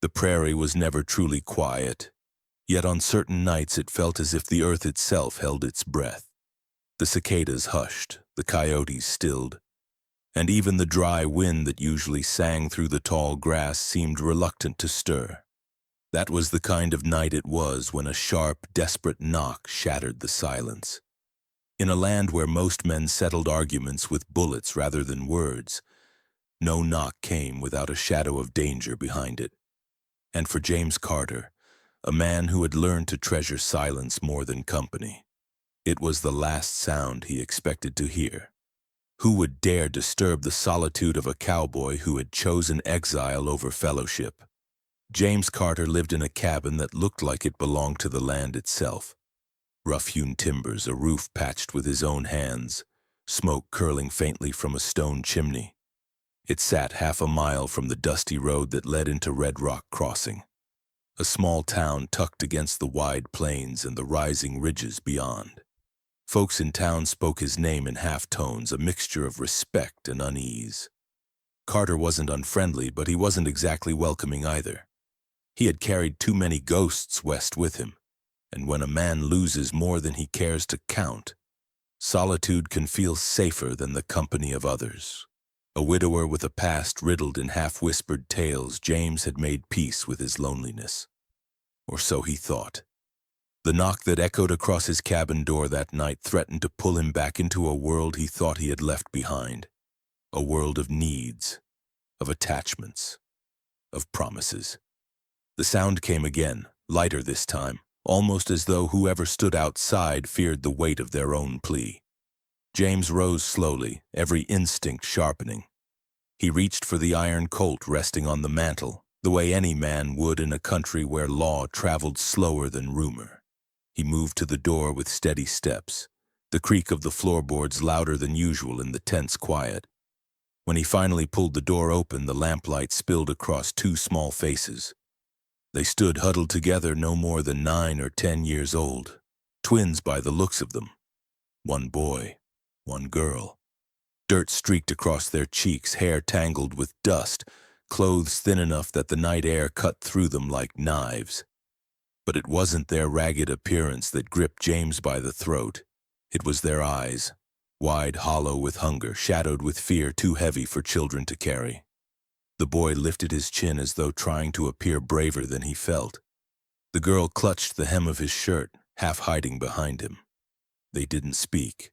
The prairie was never truly quiet, yet on certain nights it felt as if the earth itself held its breath. The cicadas hushed, the coyotes stilled, and even the dry wind that usually sang through the tall grass seemed reluctant to stir. That was the kind of night it was when a sharp, desperate knock shattered the silence. In a land where most men settled arguments with bullets rather than words, no knock came without a shadow of danger behind it. And for James Carter, a man who had learned to treasure silence more than company, it was the last sound he expected to hear. Who would dare disturb the solitude of a cowboy who had chosen exile over fellowship? James Carter lived in a cabin that looked like it belonged to the land itself. Rough-hewn timbers, a roof patched with his own hands, smoke curling faintly from a stone chimney. It sat half a mile from the dusty road that led into Red Rock Crossing, a small town tucked against the wide plains and the rising ridges beyond. Folks in town spoke his name in half-tones, a mixture of respect and unease. Carter wasn't unfriendly, but he wasn't exactly welcoming either. He had carried too many ghosts west with him, and when a man loses more than he cares to count, solitude can feel safer than the company of others. A widower with a past riddled in half-whispered tales, James had made peace with his loneliness. Or so he thought. The knock that echoed across his cabin door that night threatened to pull him back into a world he thought he had left behind. A world of needs, of attachments, of promises. The sound came again, lighter this time, almost as though whoever stood outside feared the weight of their own plea. James rose slowly, every instinct sharpening. He reached for the iron Colt resting on the mantel, the way any man would in a country where law traveled slower than rumor. He moved to the door with steady steps, the creak of the floorboards louder than usual in the tense quiet. When he finally pulled the door open, the lamplight spilled across two small faces. They stood huddled together, no more than 9 or 10 years old, twins by the looks of them. One boy, one girl. Dirt streaked across their cheeks, hair tangled with dust, clothes thin enough that the night air cut through them like knives. But it wasn't their ragged appearance that gripped James by the throat. It was their eyes, wide, hollow with hunger, shadowed with fear too heavy for children to carry. The boy lifted his chin as though trying to appear braver than he felt. The girl clutched the hem of his shirt, half hiding behind him. They didn't speak.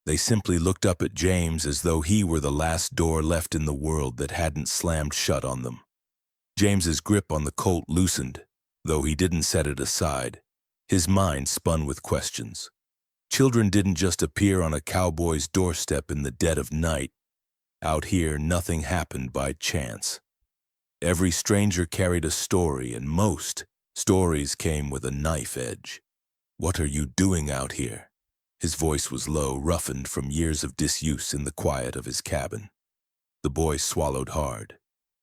They simply looked up at James as though he were the last door left in the world that hadn't slammed shut on them. James's grip on the Colt loosened, though he didn't set it aside. His mind spun with questions. Children didn't just appear on a cowboy's doorstep in the dead of night. Out here, nothing happened by chance. Every stranger carried a story, and most stories came with a knife edge. "What are you doing out here?" His voice was low, roughened from years of disuse in the quiet of his cabin. The boy swallowed hard.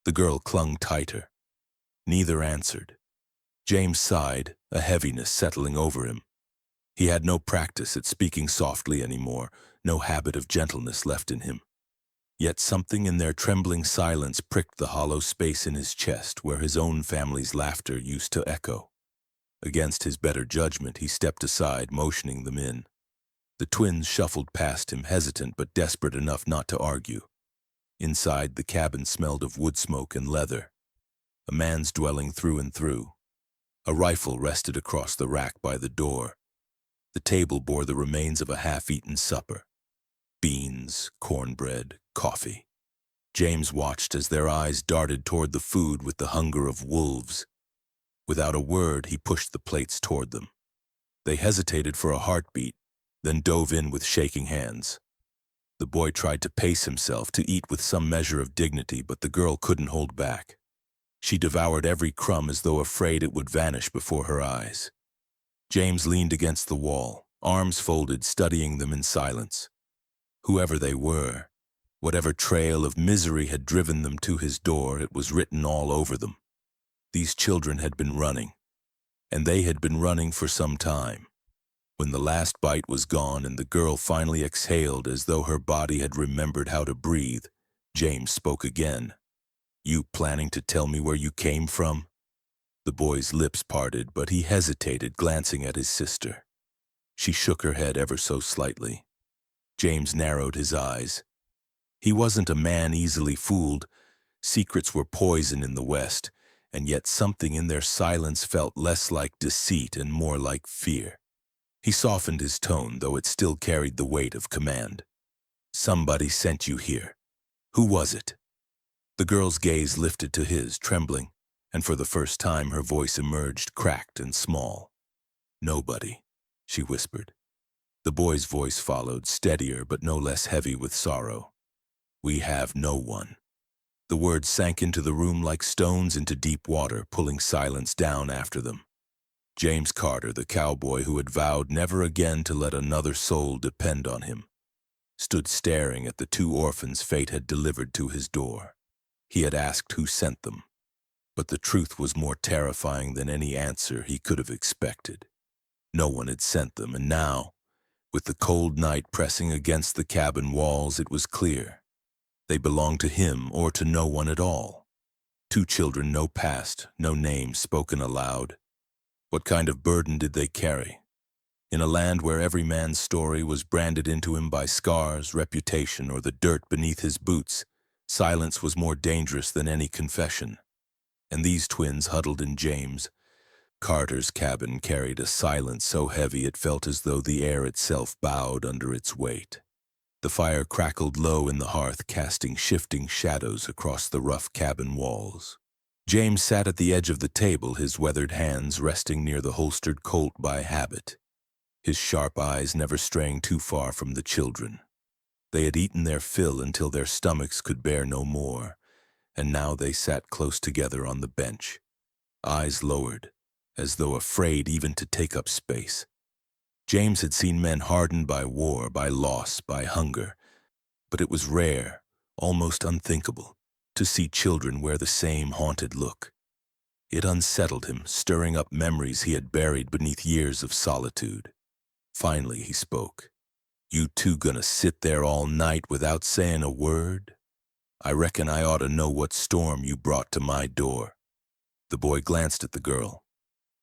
The girl clung tighter. Neither answered. James sighed, a heaviness settling over him. He had no practice at speaking softly anymore, no habit of gentleness left in him. Yet something in their trembling silence pricked the hollow space in his chest where his own family's laughter used to echo. Against his better judgment, he stepped aside, motioning them in. The twins shuffled past him, hesitant but desperate enough not to argue. Inside, the cabin smelled of wood smoke and leather. A man's dwelling through and through. A rifle rested across the rack by the door. The table bore the remains of a half-eaten supper. Beans, cornbread, coffee. James watched as their eyes darted toward the food with the hunger of wolves. Without a word, he pushed the plates toward them. They hesitated for a heartbeat, then dove in with shaking hands. The boy tried to pace himself, to eat with some measure of dignity, but the girl couldn't hold back. She devoured every crumb as though afraid it would vanish before her eyes. James leaned against the wall, arms folded, studying them in silence. Whoever they were, whatever trail of misery had driven them to his door, it was written all over them. These children had been running, and they had been running for some time. When the last bite was gone and the girl finally exhaled as though her body had remembered how to breathe, James spoke again. "You planning to tell me where you came from?" The boy's lips parted, but he hesitated, glancing at his sister. She shook her head ever so slightly. James narrowed his eyes. He wasn't a man easily fooled. Secrets were poison in the West, and yet something in their silence felt less like deceit and more like fear. He softened his tone, though it still carried the weight of command. "Somebody sent you here. Who was it?" The girl's gaze lifted to his, trembling, and for the first time her voice emerged, cracked and small. "Nobody," she whispered. The boy's voice followed, steadier but no less heavy with sorrow. "We have no one." The words sank into the room like stones into deep water, pulling silence down after them. James Carter, the cowboy who had vowed never again to let another soul depend on him, stood staring at the two orphans fate had delivered to his door. He had asked who sent them, but the truth was more terrifying than any answer he could have expected. No one had sent them, and now, with the cold night pressing against the cabin walls, it was clear. They belonged to him or to no one at all. Two children, no past, no name spoken aloud. What kind of burden did they carry? In a land where every man's story was branded into him by scars, reputation, or the dirt beneath his boots, silence was more dangerous than any confession. And these twins huddled in James Carter's cabin carried a silence so heavy it felt as though the air itself bowed under its weight. The fire crackled low in the hearth, casting shifting shadows across the rough cabin walls. James sat at the edge of the table, his weathered hands resting near the holstered Colt by habit, his sharp eyes never straying too far from the children. They had eaten their fill until their stomachs could bear no more, and now they sat close together on the bench, eyes lowered, as though afraid even to take up space. James had seen men hardened by war, by loss, by hunger, but it was rare, almost unthinkable, to see children wear the same haunted look. It unsettled him, stirring up memories he had buried beneath years of solitude. Finally he spoke. "You two gonna sit there all night without saying a word? I reckon I ought to know what storm you brought to my door." The boy glanced at the girl.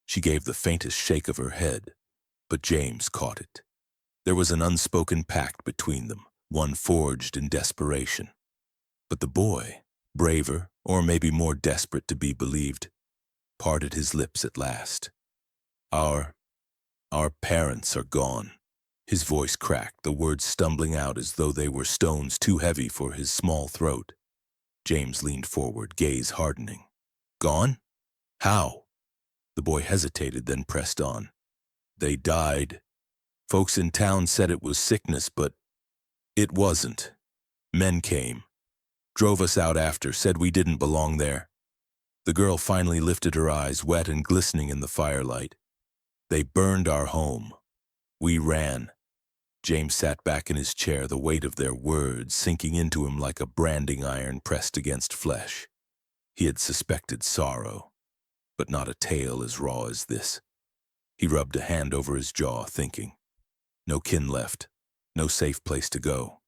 She gave the faintest shake of her head, but James caught it. There was an unspoken pact between them, one forged in desperation. But the boy, braver, or maybe more desperate to be believed, parted his lips at last. Our parents are gone." His voice cracked, the words stumbling out as though they were stones too heavy for his small throat. James leaned forward, gaze hardening. "Gone? How?" The boy hesitated, then pressed on. "They died. Folks in town said it was sickness, but it wasn't. Men came, drove us out after, said we didn't belong there." The girl finally lifted her eyes, wet and glistening in the firelight. "They burned our home. We ran." James sat back in his chair, the weight of their words sinking into him like a branding iron pressed against flesh. He had suspected sorrow, but not a tale as raw as this. He rubbed a hand over his jaw, thinking. No kin left, no safe place to go.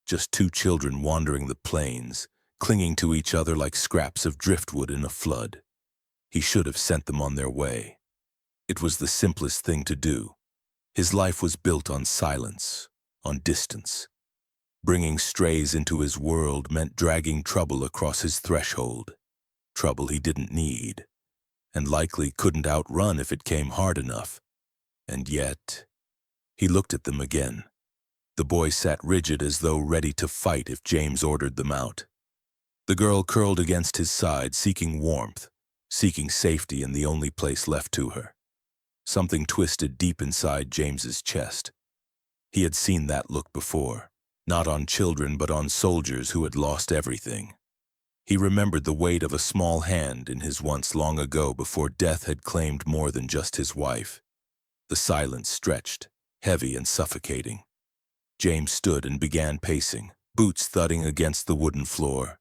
Just two children wandering the plains, clinging to each other like scraps of driftwood in a flood. He should have sent them on their way. It was the simplest thing to do. His life was built on silence, on distance. Bringing strays into his world meant dragging trouble across his threshold. Trouble he didn't need, and likely couldn't outrun if it came hard enough. And yet, he looked at them again. The boy sat rigid as though ready to fight if James ordered them out. The girl curled against his side, seeking warmth, seeking safety in the only place left to her. Something twisted deep inside James's chest. He had seen that look before, not on children but on soldiers who had lost everything. He remembered the weight of a small hand in his once long ago before death had claimed more than just his wife. The silence stretched, heavy and suffocating. James stood and began pacing, boots thudding against the wooden floor.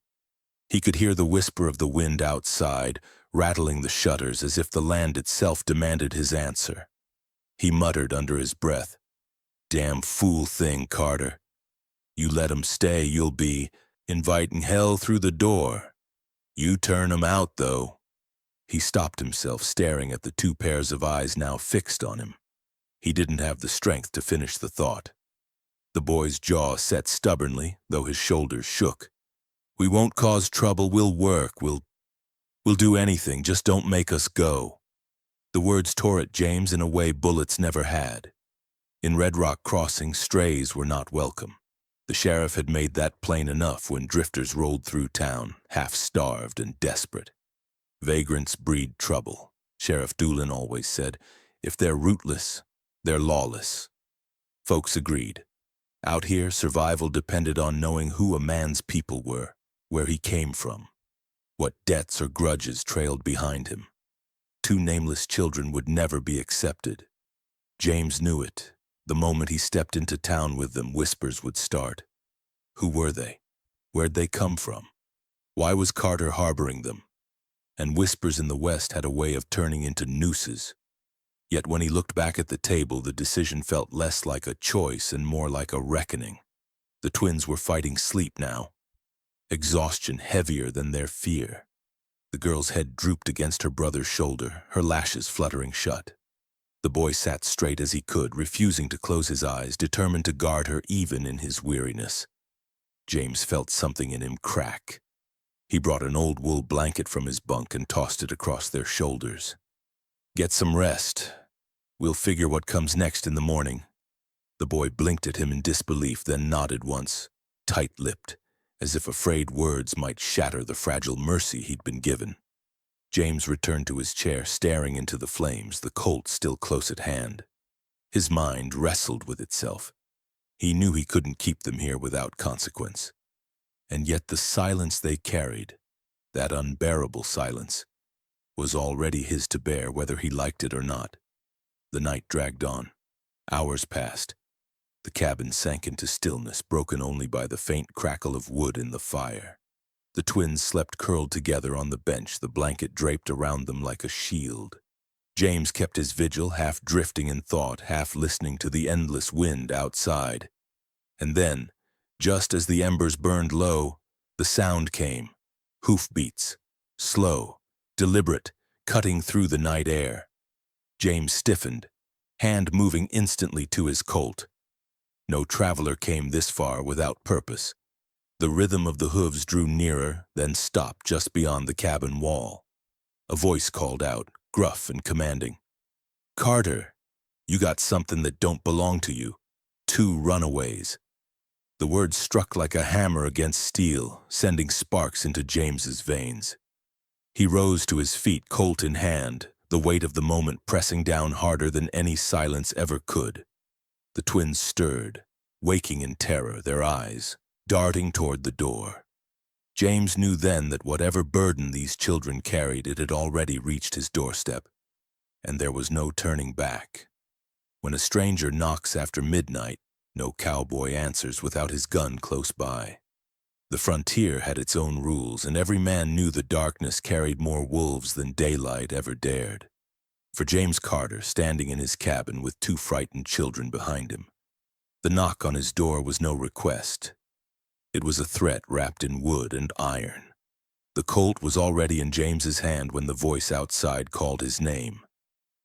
He could hear the whisper of the wind outside, rattling the shutters as if the land itself demanded his answer. He muttered under his breath, "Damn fool thing, Carter. You let 'em stay, you'll be inviting hell through the door. You turn 'em out, though." He stopped himself, staring at the two pairs of eyes now fixed on him. He didn't have the strength to finish the thought. The boy's jaw set stubbornly, though his shoulders shook. "We won't cause trouble, we'll work, we'll do anything, just don't make us go." The words tore at James in a way bullets never had. In Red Rock Crossing, strays were not welcome. The sheriff had made that plain enough when drifters rolled through town, half-starved and desperate. Vagrants breed trouble, Sheriff Doolin always said. If they're rootless, they're lawless. Folks agreed. Out here, survival depended on knowing who a man's people were, where he came from, what debts or grudges trailed behind him. Two nameless children would never be accepted. James knew it. The moment he stepped into town with them, whispers would start. Who were they? Where'd they come from? Why was Carter harboring them? And whispers in the West had a way of turning into nooses. Yet when he looked back at the table, the decision felt less like a choice and more like a reckoning. The twins were fighting sleep now, exhaustion heavier than their fear. The girl's head drooped against her brother's shoulder, her lashes fluttering shut. The boy sat straight as he could, refusing to close his eyes, determined to guard her even in his weariness. James felt something in him crack. He brought an old wool blanket from his bunk and tossed it across their shoulders. "Get some rest. We'll figure what comes next in the morning." The boy blinked at him in disbelief, then nodded once, tight-lipped, as if afraid words might shatter the fragile mercy he'd been given. James returned to his chair, staring into the flames, the Colt still close at hand. His mind wrestled with itself. He knew he couldn't keep them here without consequence. And yet the silence they carried, that unbearable silence, was already his to bear whether he liked it or not. The night dragged on. Hours passed. The cabin sank into stillness, broken only by the faint crackle of wood in the fire. The twins slept curled together on the bench, the blanket draped around them like a shield. James kept his vigil, half drifting in thought, half listening to the endless wind outside. And then, just as the embers burned low, the sound came. Hoofbeats, slow, deliberate, cutting through the night air. James stiffened, hand moving instantly to his Colt. No traveler came this far without purpose. The rhythm of the hooves drew nearer, then stopped just beyond the cabin wall. A voice called out, gruff and commanding. "Carter, you got something that don't belong to you. 2 runaways." The words struck like a hammer against steel, sending sparks into James's veins. He rose to his feet, Colt in hand, the weight of the moment pressing down harder than any silence ever could. The twins stirred, waking in terror, their eyes darting toward the door. James knew then that whatever burden these children carried, it had already reached his doorstep, and there was no turning back. When a stranger knocks after midnight, no cowboy answers without his gun close by. The frontier had its own rules, and every man knew the darkness carried more wolves than daylight ever dared. For James Carter, standing in his cabin with 2 frightened children behind him, the knock on his door was no request. It was a threat wrapped in wood and iron. The Colt was already in James's hand when the voice outside called his name.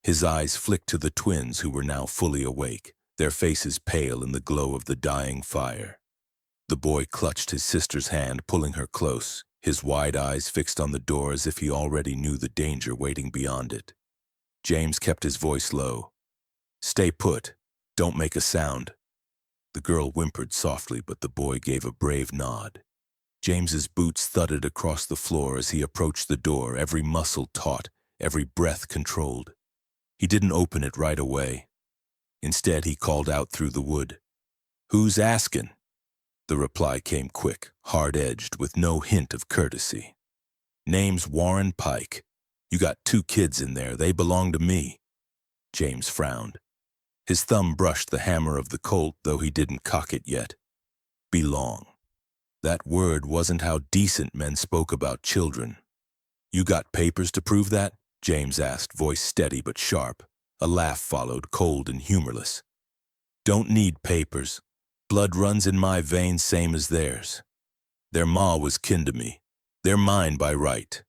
His eyes flicked to the twins, who were now fully awake, their faces pale in the glow of the dying fire. The boy clutched his sister's hand, pulling her close, his wide eyes fixed on the door as if he already knew the danger waiting beyond it. James kept his voice low. "Stay put. Don't make a sound." The girl whimpered softly, but the boy gave a brave nod. James's boots thudded across the floor as he approached the door, every muscle taut, every breath controlled. He didn't open it right away. Instead, he called out through the wood, "Who's askin'?" The reply came quick, hard-edged, with no hint of courtesy. "Name's Warren Pike. You got 2 kids in there. They belong to me." James frowned. His thumb brushed the hammer of the Colt, though he didn't cock it yet. Belong. That word wasn't how decent men spoke about children. "You got papers to prove that?" James asked, voice steady but sharp. A laugh followed, cold and humorless. "Don't need papers. Blood runs in my veins same as theirs. Their ma was kin to me. They're mine by right."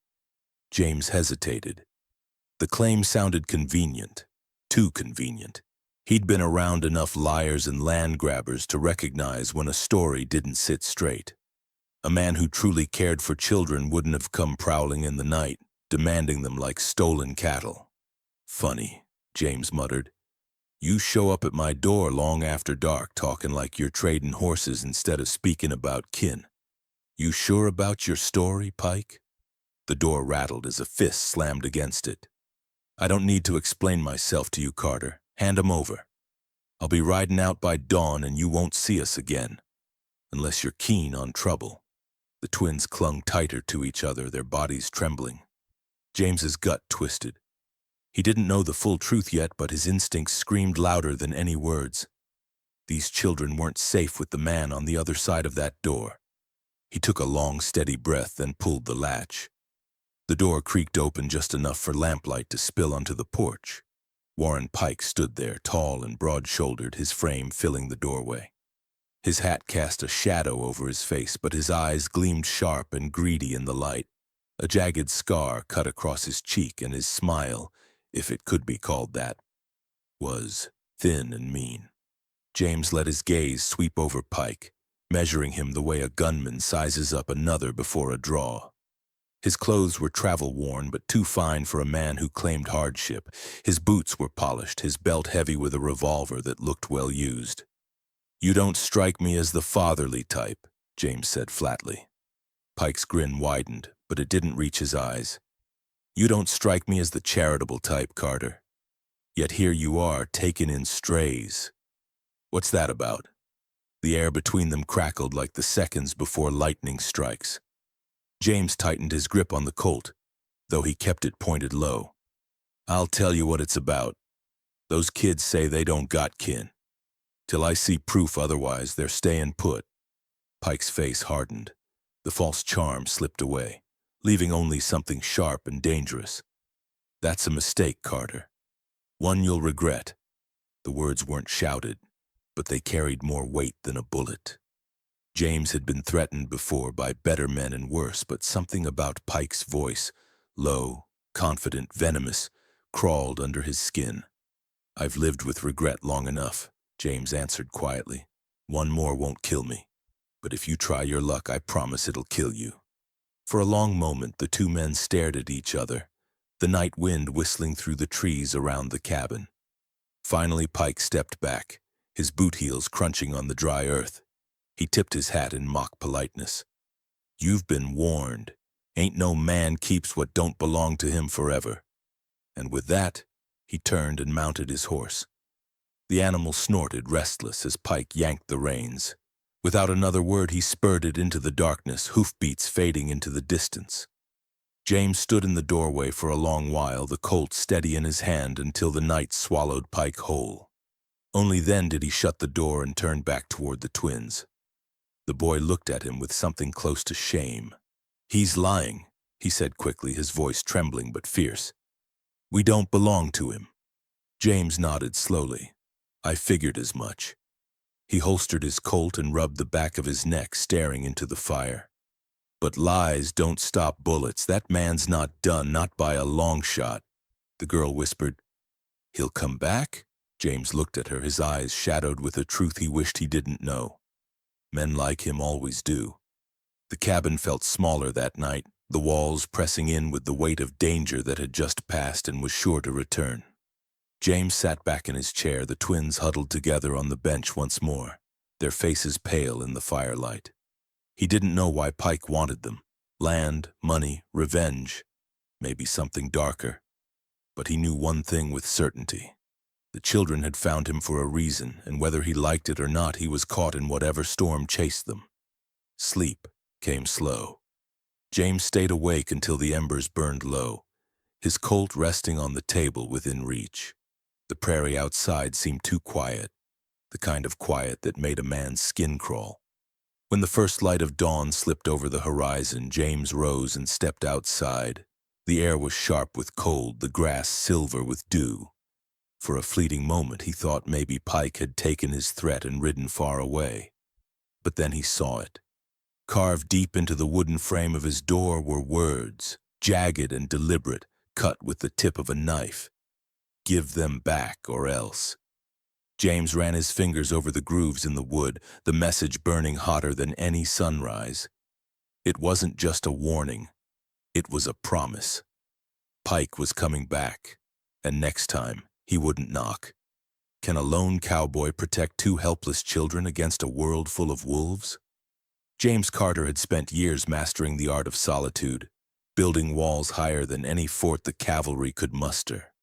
James hesitated. The claim sounded convenient, too convenient. He'd been around enough liars and land grabbers to recognize when a story didn't sit straight. A man who truly cared for children wouldn't have come prowling in the night, demanding them like stolen cattle. Funny, James muttered. You show up at my door long after dark talking like you're trading horses instead of speaking about kin. You sure about your story, Pike? The door rattled as a fist slammed against it. I don't need to explain myself to you, Carter. Hand 'em over. I'll be riding out by dawn and you won't see us again. Unless you're keen on trouble. The twins clung tighter to each other, their bodies trembling. James's gut twisted. He didn't know the full truth yet, but his instincts screamed louder than any words. These children weren't safe with the man on the other side of that door. He took a long, steady breath, then pulled the latch. The door creaked open just enough for lamplight to spill onto the porch. Warren Pike stood there, tall and broad-shouldered, his frame filling the doorway. His hat cast a shadow over his face, but his eyes gleamed sharp and greedy in the light. A jagged scar cut across his cheek, and his smile, if it could be called that, was thin and mean. James let his gaze sweep over Pike, measuring him the way a gunman sizes up another before a draw. His clothes were travel-worn, but too fine for a man who claimed hardship. His boots were polished, his belt heavy with a revolver that looked well used. You don't strike me as the fatherly type, James said flatly. Pike's grin widened, but it didn't reach his eyes. You don't strike me as the charitable type, Carter. Yet here you are, taking in strays. What's that about? The air between them crackled like the seconds before lightning strikes. James tightened his grip on the Colt, though he kept it pointed low. I'll tell you what it's about. Those kids say they don't got kin. Till I see proof otherwise, they're staying put. Pike's face hardened. The false charm slipped away, leaving only something sharp and dangerous. That's a mistake, Carter. One you'll regret. The words weren't shouted, but they carried more weight than a bullet. James had been threatened before by better men and worse, but something about Pike's voice, low, confident, venomous, crawled under his skin. I've lived with regret long enough, James answered quietly. One more won't kill me, but if you try your luck, I promise it'll kill you. For a long moment, the two men stared at each other, the night wind whistling through the trees around the cabin. Finally, Pike stepped back, his boot heels crunching on the dry earth. He tipped his hat in mock politeness. You've been warned. Ain't no man keeps what don't belong to him forever. And with that, he turned and mounted his horse. The animal snorted, restless, as Pike yanked the reins. Without another word, he spurred it into the darkness, hoofbeats fading into the distance. James stood in the doorway for a long while, the Colt steady in his hand until the night swallowed Pike whole. Only then did he shut the door and turn back toward the twins. The boy looked at him with something close to shame. He's lying, he said quickly, his voice trembling but fierce. We don't belong to him. James nodded slowly. I figured as much. He holstered his Colt and rubbed the back of his neck, staring into the fire. But lies don't stop bullets. That man's not done, not by a long shot. The girl whispered. He'll come back? James looked at her, his eyes shadowed with a truth he wished he didn't know. Men like him always do. The cabin felt smaller that night, the walls pressing in with the weight of danger that had just passed and was sure to return. James sat back in his chair, the twins huddled together on the bench once more, their faces pale in the firelight. He didn't know why Pike wanted them. Land, money, revenge, maybe something darker. But he knew one thing with certainty. The children had found him for a reason, and whether he liked it or not, he was caught in whatever storm chased them. Sleep came slow. James stayed awake until the embers burned low, his Colt resting on the table within reach. The prairie outside seemed too quiet, the kind of quiet that made a man's skin crawl. When the first light of dawn slipped over the horizon, James rose and stepped outside. The air was sharp with cold, the grass silver with dew. For a fleeting moment, he thought maybe Pike had taken his threat and ridden far away. But then he saw it. Carved deep into the wooden frame of his door were words, jagged and deliberate, cut with the tip of a knife. Give them back or else. James ran his fingers over the grooves in the wood, the message burning hotter than any sunrise. It wasn't just a warning. It was a promise. Pike was coming back, and next time he wouldn't knock. Can a lone cowboy protect two helpless children against a world full of wolves? James Carter had spent years mastering the art of solitude, building walls higher than any fort the cavalry could muster.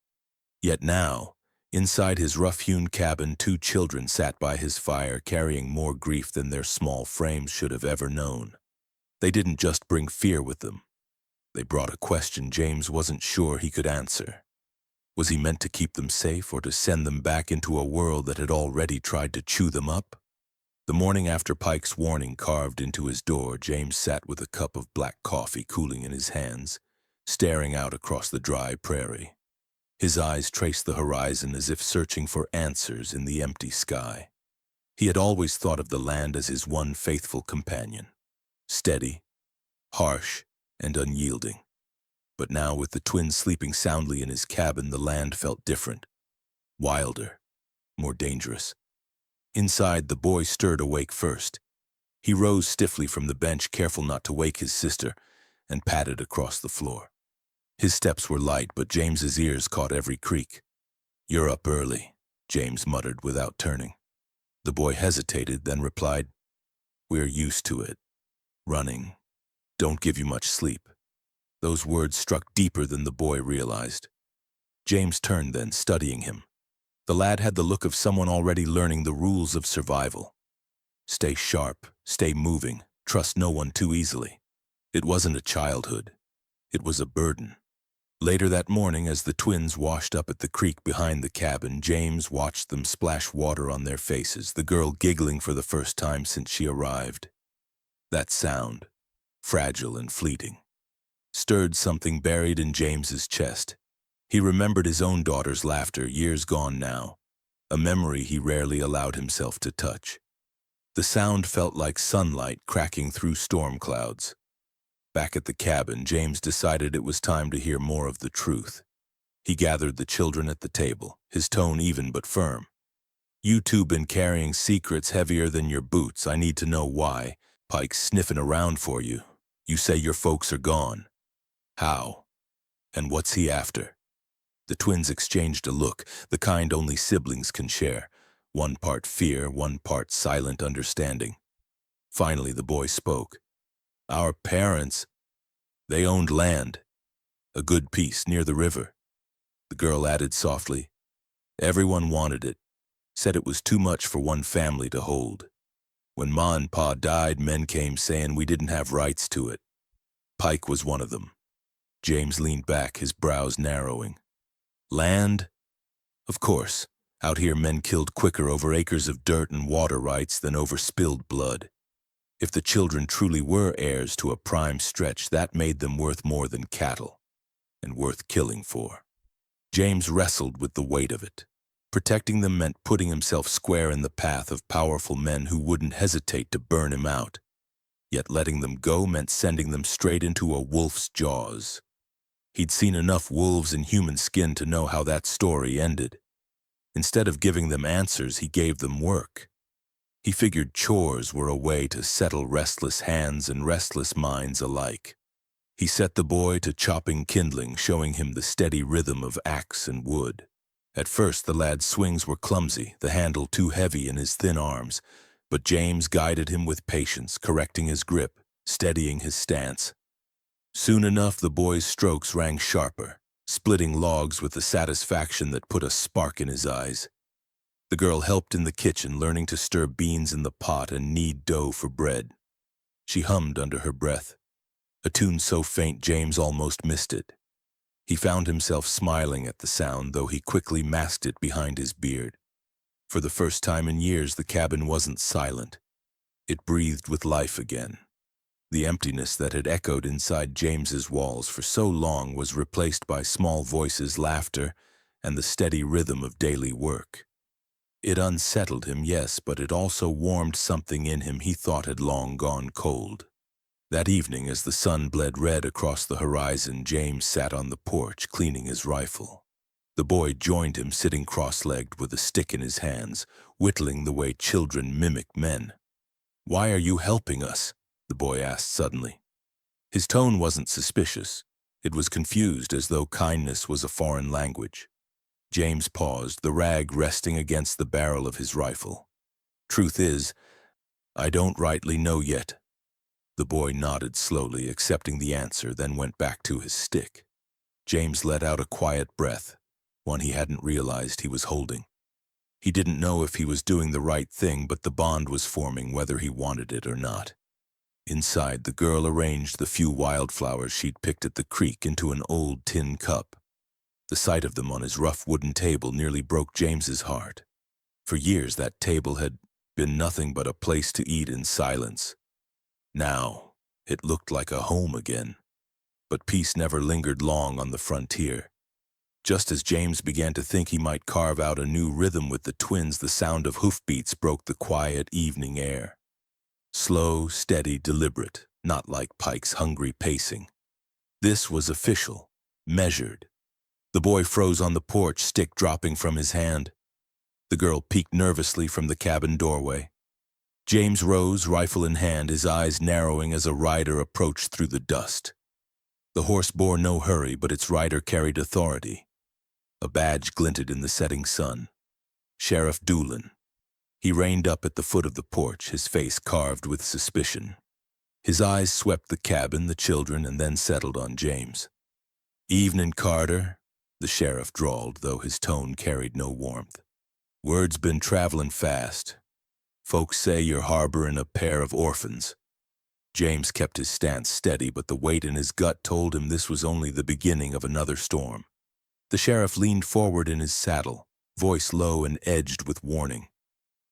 Yet now, inside his rough-hewn cabin, two children sat by his fire carrying more grief than their small frames should have ever known. They didn't just bring fear with them. They brought a question James wasn't sure he could answer. Was he meant to keep them safe or to send them back into a world that had already tried to chew them up? The morning after Pike's warning carved into his door, James sat with a cup of black coffee cooling in his hands, staring out across the dry prairie. His eyes traced the horizon as if searching for answers in the empty sky. He had always thought of the land as his one faithful companion, steady, harsh, and unyielding. But now, with the twins sleeping soundly in his cabin, the land felt different, wilder, more dangerous. Inside, the boy stirred awake first. He rose stiffly from the bench, careful not to wake his sister, and padded across the floor. His steps were light, but James's ears caught every creak. "You're up early," James muttered without turning. The boy hesitated, then replied, "We're used to it. Running. Don't give you much sleep." Those words struck deeper than the boy realized. James turned then, studying him. The lad had the look of someone already learning the rules of survival. Stay sharp, stay moving, trust no one too easily. It wasn't a childhood. It was a burden. Later that morning, as the twins washed up at the creek behind the cabin, James watched them splash water on their faces, the girl giggling for the first time since she arrived. That sound, fragile and fleeting, stirred something buried in James's chest. He remembered his own daughter's laughter, years gone now, a memory he rarely allowed himself to touch. The sound felt like sunlight cracking through storm clouds. Back at the cabin, James decided it was time to hear more of the truth. He gathered the children at the table, his tone even but firm. "You two been carrying secrets heavier than your boots. I need to know why. Pike's sniffing around for you. You say your folks are gone. How? And what's he after?" The twins exchanged a look, the kind only siblings can share. One part fear, one part silent understanding. Finally, the boy spoke. "Our parents, they owned land, a good piece near the river." The girl added softly, "Everyone wanted it, said it was too much for one family to hold. When Ma and Pa died, men came saying we didn't have rights to it. Pike was one of them." James leaned back, his brows narrowing. "Land? Of course. Out here men killed quicker over acres of dirt and water rights than over spilled blood. If the children truly were heirs to a prime stretch, that made them worth more than cattle, and worth killing for." James wrestled with the weight of it. Protecting them meant putting himself square in the path of powerful men who wouldn't hesitate to burn him out. Yet letting them go meant sending them straight into a wolf's jaws. He'd seen enough wolves in human skin to know how that story ended. Instead of giving them answers, he gave them work. He figured chores were a way to settle restless hands and restless minds alike. He set the boy to chopping kindling, showing him the steady rhythm of axe and wood. At first, the lad's swings were clumsy, the handle too heavy in his thin arms, but James guided him with patience, correcting his grip, steadying his stance. Soon enough, the boy's strokes rang sharper, splitting logs with the satisfaction that put a spark in his eyes. The girl helped in the kitchen, learning to stir beans in the pot and knead dough for bread. She hummed under her breath, a tune so faint James almost missed it. He found himself smiling at the sound, though he quickly masked it behind his beard. For the first time in years, the cabin wasn't silent. It breathed with life again. The emptiness that had echoed inside James's walls for so long was replaced by small voices, laughter, and the steady rhythm of daily work. It unsettled him, yes, but it also warmed something in him he thought had long gone cold. That evening, as the sun bled red across the horizon, James sat on the porch cleaning his rifle. The boy joined him, sitting cross-legged with a stick in his hands, whittling the way children mimic men. "Why are you helping us?" the boy asked suddenly. His tone wasn't suspicious. It was confused, as though kindness was a foreign language. James paused, the rag resting against the barrel of his rifle. "Truth is, I don't rightly know yet." The boy nodded slowly, accepting the answer, then went back to his stick. James let out a quiet breath, one he hadn't realized he was holding. He didn't know if he was doing the right thing, but the bond was forming whether he wanted it or not. Inside, the girl arranged the few wildflowers she'd picked at the creek into an old tin cup. The sight of them on his rough wooden table nearly broke James's heart. For years, that table had been nothing but a place to eat in silence. Now, it looked like a home again. But peace never lingered long on the frontier. Just as James began to think he might carve out a new rhythm with the twins, the sound of hoofbeats broke the quiet evening air. Slow, steady, deliberate, not like Pike's hungry pacing. This was official, measured. The boy froze on the porch, stick dropping from his hand. The girl peeked nervously from the cabin doorway. James rose, rifle in hand, his eyes narrowing as a rider approached through the dust. The horse bore no hurry, but its rider carried authority. A badge glinted in the setting sun. Sheriff Doolin. He reined up at the foot of the porch, his face carved with suspicion. His eyes swept the cabin, the children, and then settled on James. "Evening, Carter," the sheriff drawled, though his tone carried no warmth. "Word's been traveling fast. Folks say you're harboring a pair of orphans." James kept his stance steady, but the weight in his gut told him this was only the beginning of another storm. The sheriff leaned forward in his saddle, voice low and edged with warning.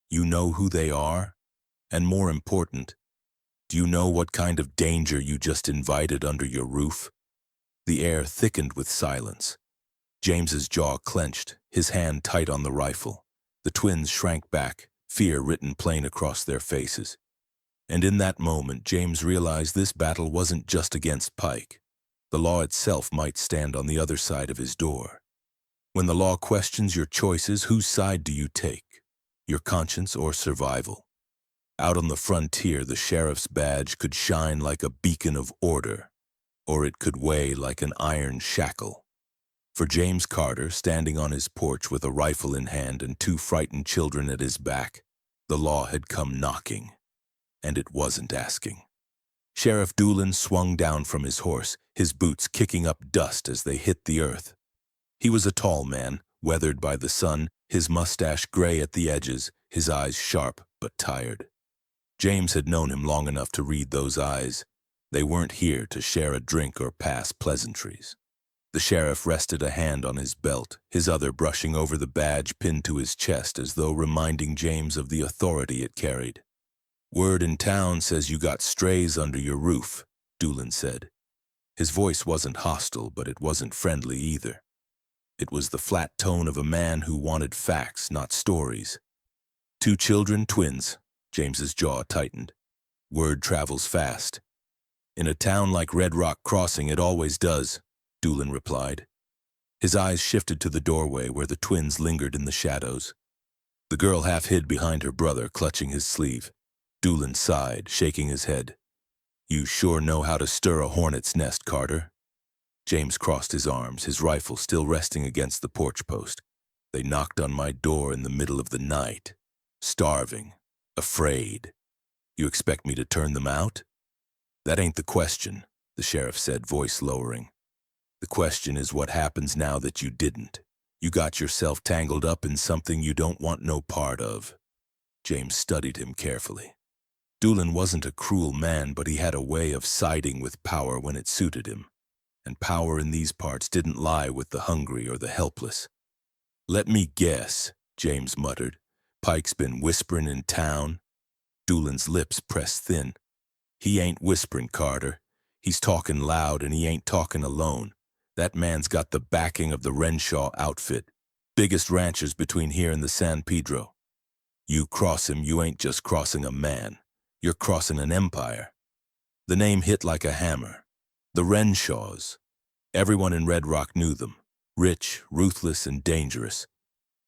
"You know who they are? And more important, do you know what kind of danger you just invited under your roof?" The air thickened with silence. James's jaw clenched, his hand tight on the rifle. The twins shrank back, fear written plain across their faces. And in that moment, James realized this battle wasn't just against Pike. The law itself might stand on the other side of his door. When the law questions your choices, whose side do you take? Your conscience or survival? Out on the frontier, the sheriff's badge could shine like a beacon of order, or it could weigh like an iron shackle. For James Carter, standing on his porch with a rifle in hand and two frightened children at his back, the law had come knocking, and it wasn't asking. Sheriff Doolin swung down from his horse, his boots kicking up dust as they hit the earth. He was a tall man, weathered by the sun, his mustache gray at the edges, his eyes sharp but tired. James had known him long enough to read those eyes. They weren't here to share a drink or pass pleasantries. The sheriff rested a hand on his belt, his other brushing over the badge pinned to his chest as though reminding James of the authority it carried. "Word in town says you got strays under your roof," Doolin said. His voice wasn't hostile, but it wasn't friendly either. It was the flat tone of a man who wanted facts, not stories. "Two children, twins." James's jaw tightened. "Word travels fast." "In a town like Red Rock Crossing, it always does," Doolin replied. His eyes shifted to the doorway where the twins lingered in the shadows. The girl half hid behind her brother, clutching his sleeve. Doolin sighed, shaking his head. "You sure know how to stir a hornet's nest, Carter." James crossed his arms, his rifle still resting against the porch post. "They knocked on my door in the middle of the night. Starving. Afraid. You expect me to turn them out?" "That ain't the question," the sheriff said, voice lowering. "The question is what happens now that you didn't. You got yourself tangled up in something you don't want no part of." James studied him carefully. Doolin wasn't a cruel man, but he had a way of siding with power when it suited him. And power in these parts didn't lie with the hungry or the helpless. "Let me guess," James muttered. "Pike's been whispering in town." Doolin's lips pressed thin. "He ain't whispering, Carter. He's talking loud, and he ain't talking alone. That man's got the backing of the Renshaw outfit, biggest ranchers between here and the San Pedro. You cross him, you ain't just crossing a man. You're crossing an empire." The name hit like a hammer. The Renshaws. Everyone in Red Rock knew them. Rich, ruthless, and dangerous.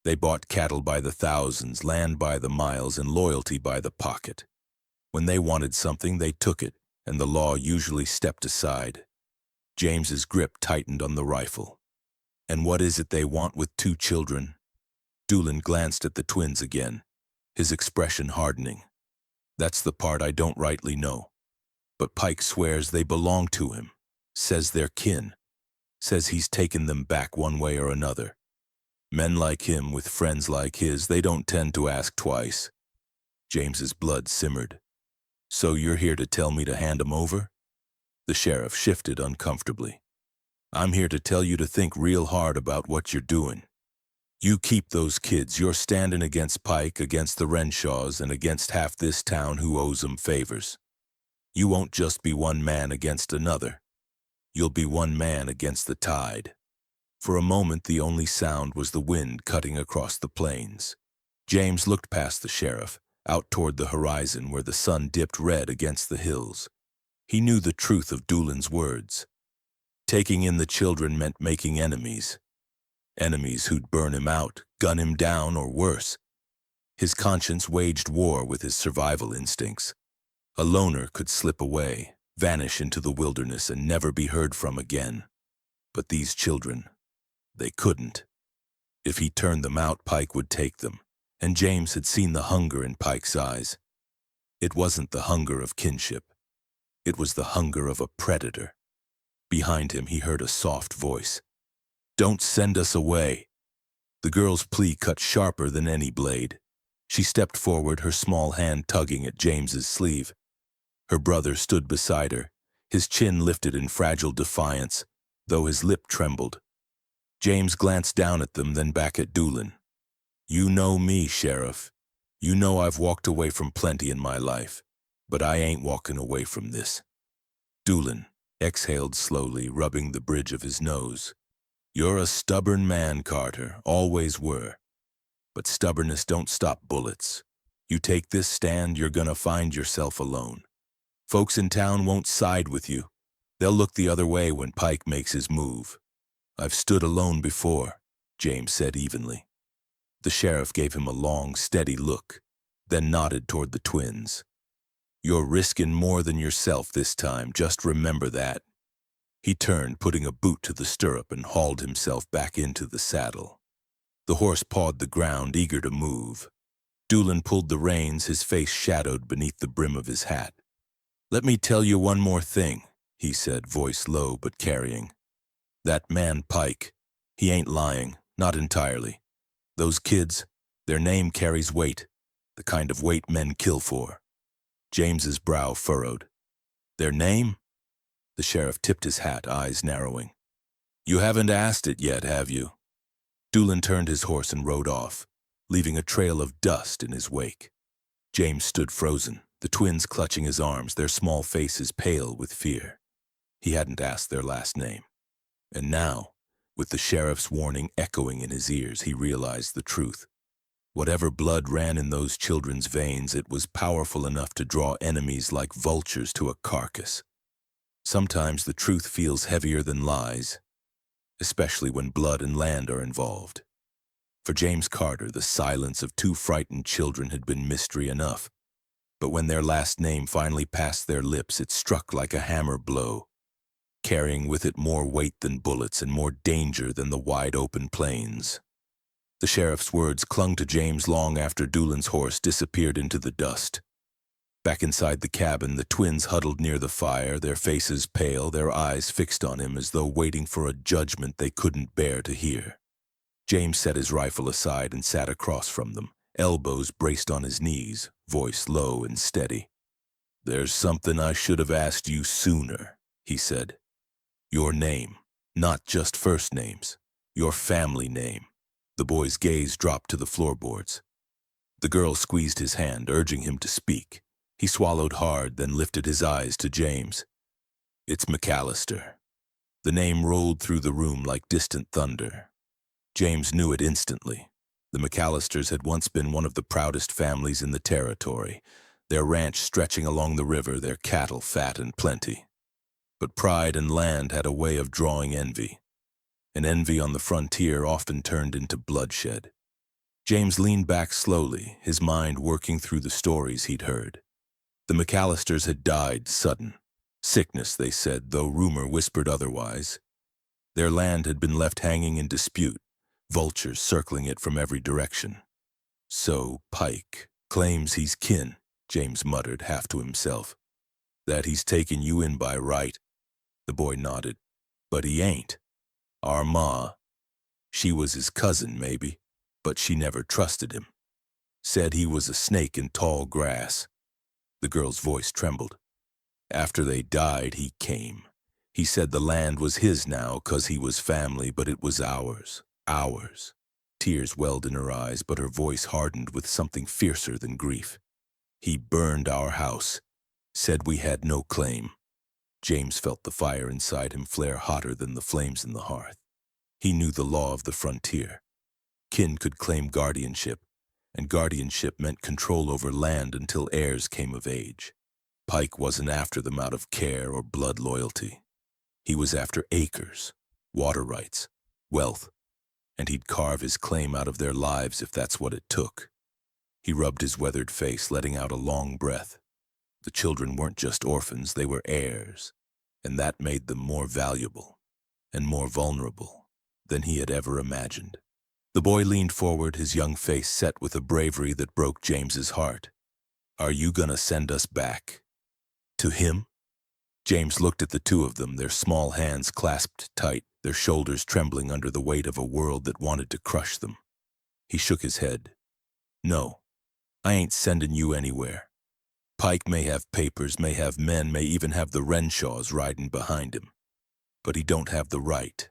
They bought cattle by the thousands, land by the miles, and loyalty by the pocket. When they wanted something, they took it, and the law usually stepped aside. James's grip tightened on the rifle. And what is it they want with 2 children? Doolin glanced at the twins again, his expression hardening. That's the part I don't rightly know. But Pike swears they belong to him, says they're kin, says he's taken them back one way or another. Men like him with friends like his, they don't tend to ask twice. James's blood simmered. So you're here to tell me to hand 'em over? The sheriff shifted uncomfortably. I'm here to tell you to think real hard about what you're doing. You keep those kids. You're standing against Pike, against the Renshaws, and against half this town who owes 'em favors. You won't just be one man against another. You'll be one man against the tide. For a moment, the only sound was the wind cutting across the plains. James looked past the sheriff, out toward the horizon where the sun dipped red against the hills. He knew the truth of Doolin's words. Taking in the children meant making enemies. Enemies who'd burn him out, gun him down, or worse. His conscience waged war with his survival instincts. A loner could slip away, vanish into the wilderness, and never be heard from again. But these children, they couldn't. If he turned them out, Pike would take them, and James had seen the hunger in Pike's eyes. It wasn't the hunger of kinship. It was the hunger of a predator. Behind him, he heard a soft voice. Don't send us away. The girl's plea cut sharper than any blade. She stepped forward, her small hand tugging at James's sleeve. Her brother stood beside her, his chin lifted in fragile defiance, though his lip trembled. James glanced down at them, then back at Doolin. You know me, Sheriff. You know I've walked away from plenty in my life, but I ain't walking away from this. Doolin exhaled slowly, rubbing the bridge of his nose. You're a stubborn man, Carter, always were. But stubbornness don't stop bullets. You take this stand, you're gonna find yourself alone. Folks in town won't side with you. They'll look the other way when Pike makes his move. I've stood alone before, James said evenly. The sheriff gave him a long, steady look, then nodded toward the twins. You're risking more than yourself this time, just remember that. He turned, putting a boot to the stirrup, and hauled himself back into the saddle. The horse pawed the ground, eager to move. Doolin pulled the reins, his face shadowed beneath the brim of his hat. Let me tell you one more thing, he said, voice low but carrying. That man Pike, he ain't lying, not entirely. Those kids, their name carries weight, the kind of weight men kill for. James's brow furrowed. Their name? The sheriff tipped his hat, eyes narrowing. You haven't asked it yet, have you? Doolin turned his horse and rode off, leaving a trail of dust in his wake. James stood frozen, the twins clutching his arms, their small faces pale with fear. He hadn't asked their last name. And now, with the sheriff's warning echoing in his ears, he realized the truth. Whatever blood ran in those children's veins, it was powerful enough to draw enemies like vultures to a carcass. Sometimes the truth feels heavier than lies, especially when blood and land are involved. For James Carter, the silence of 2 frightened children had been mystery enough. But when their last name finally passed their lips, it struck like a hammer blow, carrying with it more weight than bullets and more danger than the wide-open plains. The sheriff's words clung to James long after Doolin's horse disappeared into the dust. Back inside the cabin, the twins huddled near the fire, their faces pale, their eyes fixed on him as though waiting for a judgment they couldn't bear to hear. James set his rifle aside and sat across from them, elbows braced on his knees, voice low and steady. There's something I should have asked you sooner, he said. Your name, not just first names, your family name. The boy's gaze dropped to the floorboards. The girl squeezed his hand, urging him to speak. He swallowed hard, then lifted his eyes to James. It's McAllister. The name rolled through the room like distant thunder. James knew it instantly. The McAllisters had once been one of the proudest families in the territory, their ranch stretching along the river, their cattle fat and plenty. But pride and land had a way of drawing envy, and envy on the frontier often turned into bloodshed. James leaned back slowly, his mind working through the stories he'd heard. The McAllisters had died sudden. Sickness, they said, though rumor whispered otherwise. Their land had been left hanging in dispute, vultures circling it from every direction. So Pike claims he's kin, James muttered, half to himself. That he's taken you in by right. The boy nodded. But he ain't. Our ma, she was his cousin, maybe, but she never trusted him. Said he was a snake in tall grass. The girl's voice trembled. After they died, he came. He said the land was his now 'cause he was family, but it was ours. Ours. Tears welled in her eyes, but her voice hardened with something fiercer than grief. He burned our house. Said we had no claim. James felt the fire inside him flare hotter than the flames in the hearth. He knew the law of the frontier. Kin could claim guardianship, and guardianship meant control over land until heirs came of age. Pike wasn't after them out of care or blood loyalty. He was after acres, water rights, wealth, and he'd carve his claim out of their lives if that's what it took. He rubbed his weathered face, letting out a long breath. The children weren't just orphans, they were heirs, and that made them more valuable and more vulnerable than he had ever imagined. The boy leaned forward, his young face set with a bravery that broke James's heart. Are you gonna send us back? To him? James looked at the two of them, their small hands clasped tight, their shoulders trembling under the weight of a world that wanted to crush them. He shook his head. No, I ain't sending you anywhere. Pike may have papers, may have men, may even have the Renshaws riding behind him. But he don't have the right.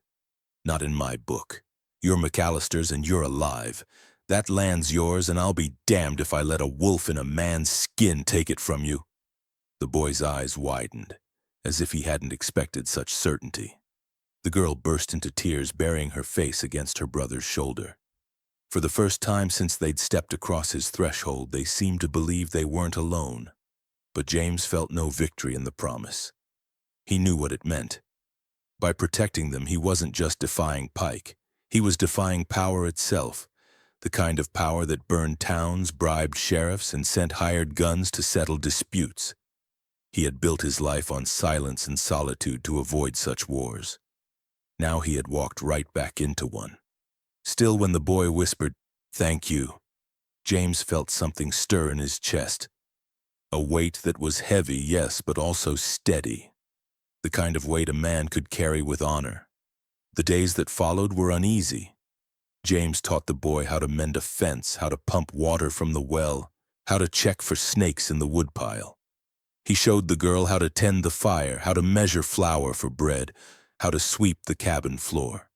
Not in my book. You're McAllisters and you're alive. That land's yours, and I'll be damned if I let a wolf in a man's skin take it from you. The boy's eyes widened, as if he hadn't expected such certainty. The girl burst into tears, burying her face against her brother's shoulder. For the first time since they'd stepped across his threshold, they seemed to believe they weren't alone. But James felt no victory in the promise. He knew what it meant. By protecting them, he wasn't just defying Pike. He was defying power itself, the kind of power that burned towns, bribed sheriffs, and sent hired guns to settle disputes. He had built his life on silence and solitude to avoid such wars. Now he had walked right back into one. Still, when the boy whispered, "Thank you," James felt something stir in his chest. A weight that was heavy, yes, but also steady. The kind of weight a man could carry with honor. The days that followed were uneasy. James taught the boy how to mend a fence, how to pump water from the well, how to check for snakes in the woodpile. He showed the girl how to tend the fire, how to measure flour for bread, how to sweep the cabin floor.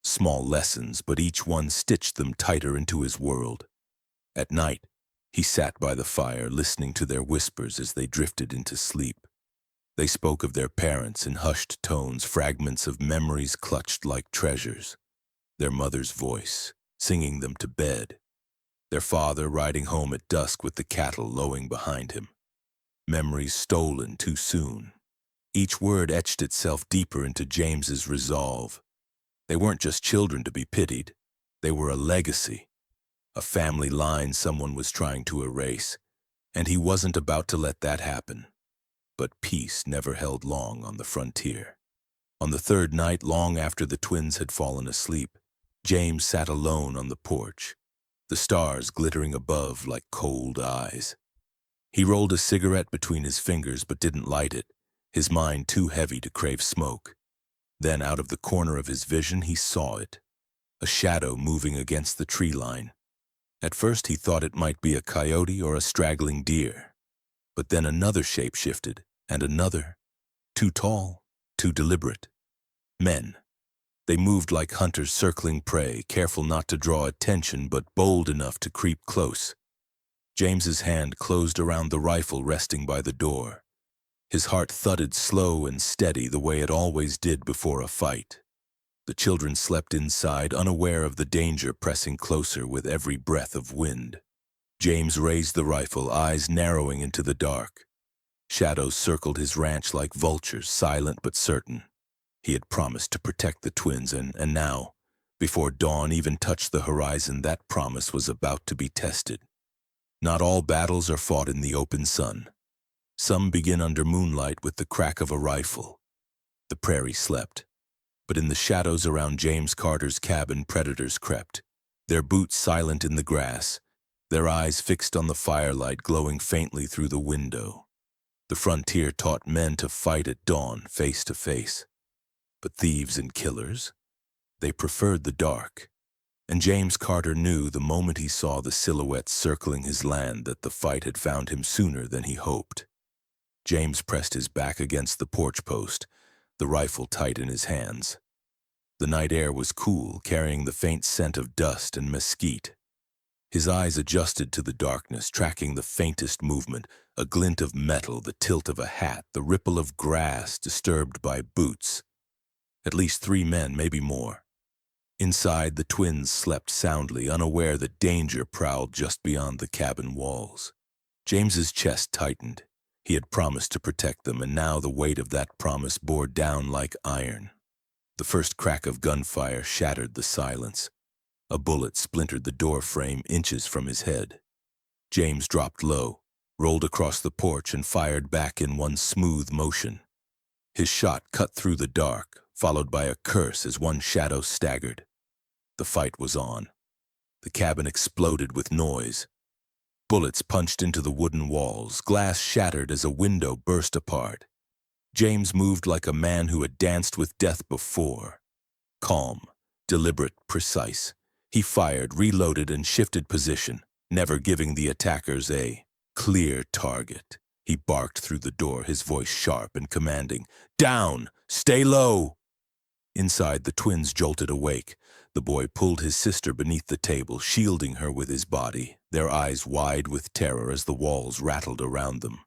Small lessons, but each one stitched them tighter into his world. At night, he sat by the fire, listening to their whispers as they drifted into sleep. They spoke of their parents in hushed tones, fragments of memories clutched like treasures. Their mother's voice, singing them to bed. Their father riding home at dusk with the cattle lowing behind him. Memories stolen too soon. Each word etched itself deeper into James's resolve. They weren't just children to be pitied. They were a legacy, a family line someone was trying to erase, and he wasn't about to let that happen. But peace never held long on the frontier. On the third night, long after the twins had fallen asleep, James sat alone on the porch, the stars glittering above like cold eyes. He rolled a cigarette between his fingers but didn't light it, his mind too heavy to crave smoke. Then, out of the corner of his vision, he saw it, a shadow moving against the tree line. At first he thought it might be a coyote or a straggling deer. But then another shape shifted, and another, too tall, too deliberate. Men. They moved like hunters circling prey, careful not to draw attention but bold enough to creep close. James's hand closed around the rifle resting by the door. His heart thudded slow and steady the way it always did before a fight. The children slept inside, unaware of the danger pressing closer with every breath of wind. James raised the rifle, eyes narrowing into the dark. Shadows circled his ranch like vultures, silent but certain. He had promised to protect the twins, and now, before dawn even touched the horizon, that promise was about to be tested. Not all battles are fought in the open sun. Some begin under moonlight with the crack of a rifle. The prairie slept, but in the shadows around James Carter's cabin, predators crept, their boots silent in the grass, their eyes fixed on the firelight glowing faintly through the window. The frontier taught men to fight at dawn, face to face. But thieves and killers, they preferred the dark. And James Carter knew the moment he saw the silhouettes circling his land that the fight had found him sooner than he hoped. James pressed his back against the porch post, the rifle tight in his hands. The night air was cool, carrying the faint scent of dust and mesquite. His eyes adjusted to the darkness, tracking the faintest movement, a glint of metal, the tilt of a hat, the ripple of grass disturbed by boots. At least 3 men, maybe more. Inside, the twins slept soundly, unaware that danger prowled just beyond the cabin walls. James's chest tightened. He had promised to protect them, and now the weight of that promise bore down like iron. The first crack of gunfire shattered the silence. A bullet splintered the door frame inches from his head. James dropped low, rolled across the porch, and fired back in one smooth motion. His shot cut through the dark, followed by a curse as one shadow staggered. The fight was on. The cabin exploded with noise. Bullets punched into the wooden walls, glass shattered as a window burst apart. James moved like a man who had danced with death before. Calm, deliberate, precise. He fired, reloaded, and shifted position, never giving the attackers a clear target. He barked through the door, his voice sharp and commanding. "Down! Stay low!" Inside, the twins jolted awake. The boy pulled his sister beneath the table, shielding her with his body, their eyes wide with terror as the walls rattled around them.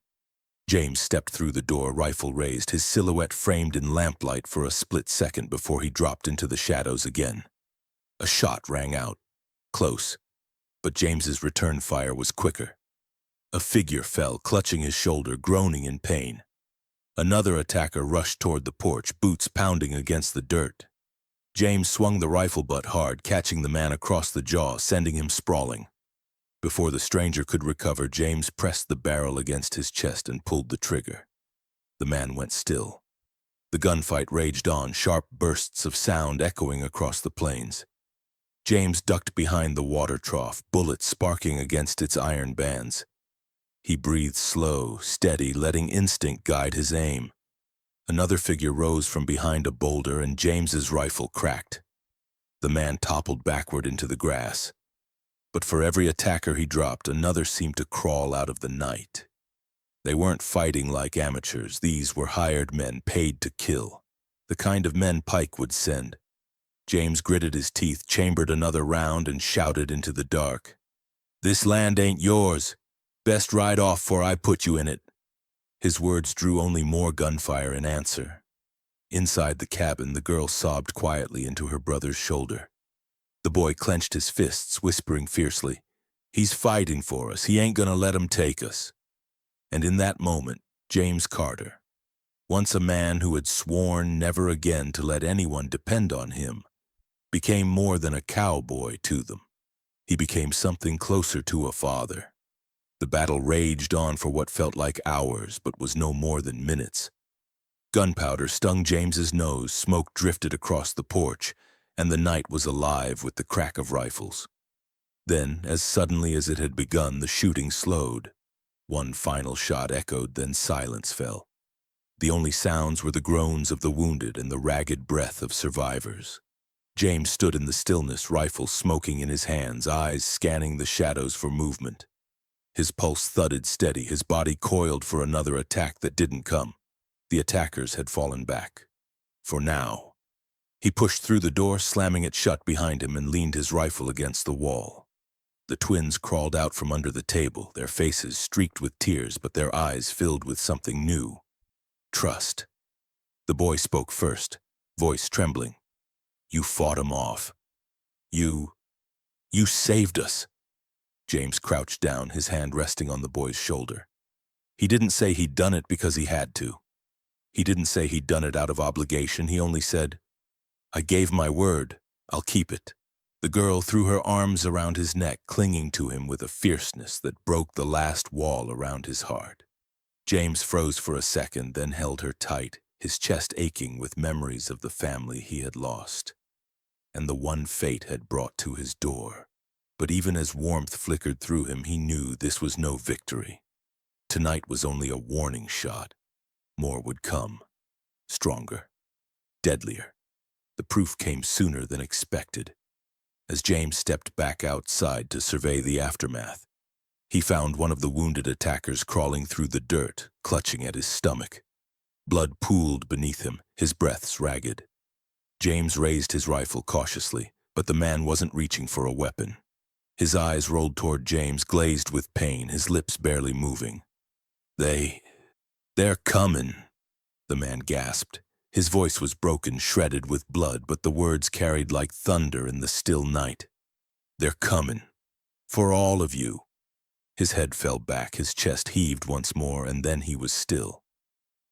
James stepped through the door, rifle raised, his silhouette framed in lamplight for a split second before he dropped into the shadows again. A shot rang out, close, but James's return fire was quicker. A figure fell, clutching his shoulder, groaning in pain. Another attacker rushed toward the porch, boots pounding against the dirt. James swung the rifle butt hard, catching the man across the jaw, sending him sprawling. Before the stranger could recover, James pressed the barrel against his chest and pulled the trigger. The man went still. The gunfight raged on, sharp bursts of sound echoing across the plains. James ducked behind the water trough, bullets sparking against its iron bands. He breathed slow, steady, letting instinct guide his aim. Another figure rose from behind a boulder, and James's rifle cracked. The man toppled backward into the grass. But for every attacker he dropped, another seemed to crawl out of the night. They weren't fighting like amateurs. These were hired men paid to kill, the kind of men Pike would send. James gritted his teeth, chambered another round, and shouted into the dark. "This land ain't yours. Best ride off 'fore I put you in it." His words drew only more gunfire in answer. Inside the cabin, the girl sobbed quietly into her brother's shoulder. The boy clenched his fists, whispering fiercely, "He's fighting for us. He ain't gonna let 'em take us." And in that moment, James Carter, once a man who had sworn never again to let anyone depend on him, became more than a cowboy to them. He became something closer to a father. The battle raged on for what felt like hours, but was no more than minutes. Gunpowder stung James's nose, smoke drifted across the porch, and the night was alive with the crack of rifles. Then, as suddenly as it had begun, the shooting slowed. One final shot echoed, then silence fell. The only sounds were the groans of the wounded and the ragged breath of survivors. James stood in the stillness, rifle smoking in his hands, eyes scanning the shadows for movement. His pulse thudded steady, his body coiled for another attack that didn't come. The attackers had fallen back. For now. He pushed through the door, slamming it shut behind him, and leaned his rifle against the wall. The twins crawled out from under the table, their faces streaked with tears, but their eyes filled with something new. Trust. The boy spoke first, voice trembling. "You fought him off. You saved us." James crouched down, his hand resting on the boy's shoulder. He didn't say he'd done it because he had to. He didn't say he'd done it out of obligation. He only said, "I gave my word. I'll keep it." The girl threw her arms around his neck, clinging to him with a fierceness that broke the last wall around his heart. James froze for a second, then held her tight, his chest aching with memories of the family he had lost, and the one fate had brought to his door. But even as warmth flickered through him, he knew this was no victory. Tonight was only a warning shot. More would come. Stronger. Deadlier. The proof came sooner than expected. As James stepped back outside to survey the aftermath, he found one of the wounded attackers crawling through the dirt, clutching at his stomach. Blood pooled beneath him, his breaths ragged. James raised his rifle cautiously, but the man wasn't reaching for a weapon. His eyes rolled toward James, glazed with pain, his lips barely moving. They're coming," the man gasped. His voice was broken, shredded with blood, but the words carried like thunder in the still night. "They're coming. For all of you." His head fell back, his chest heaved once more, and then he was still.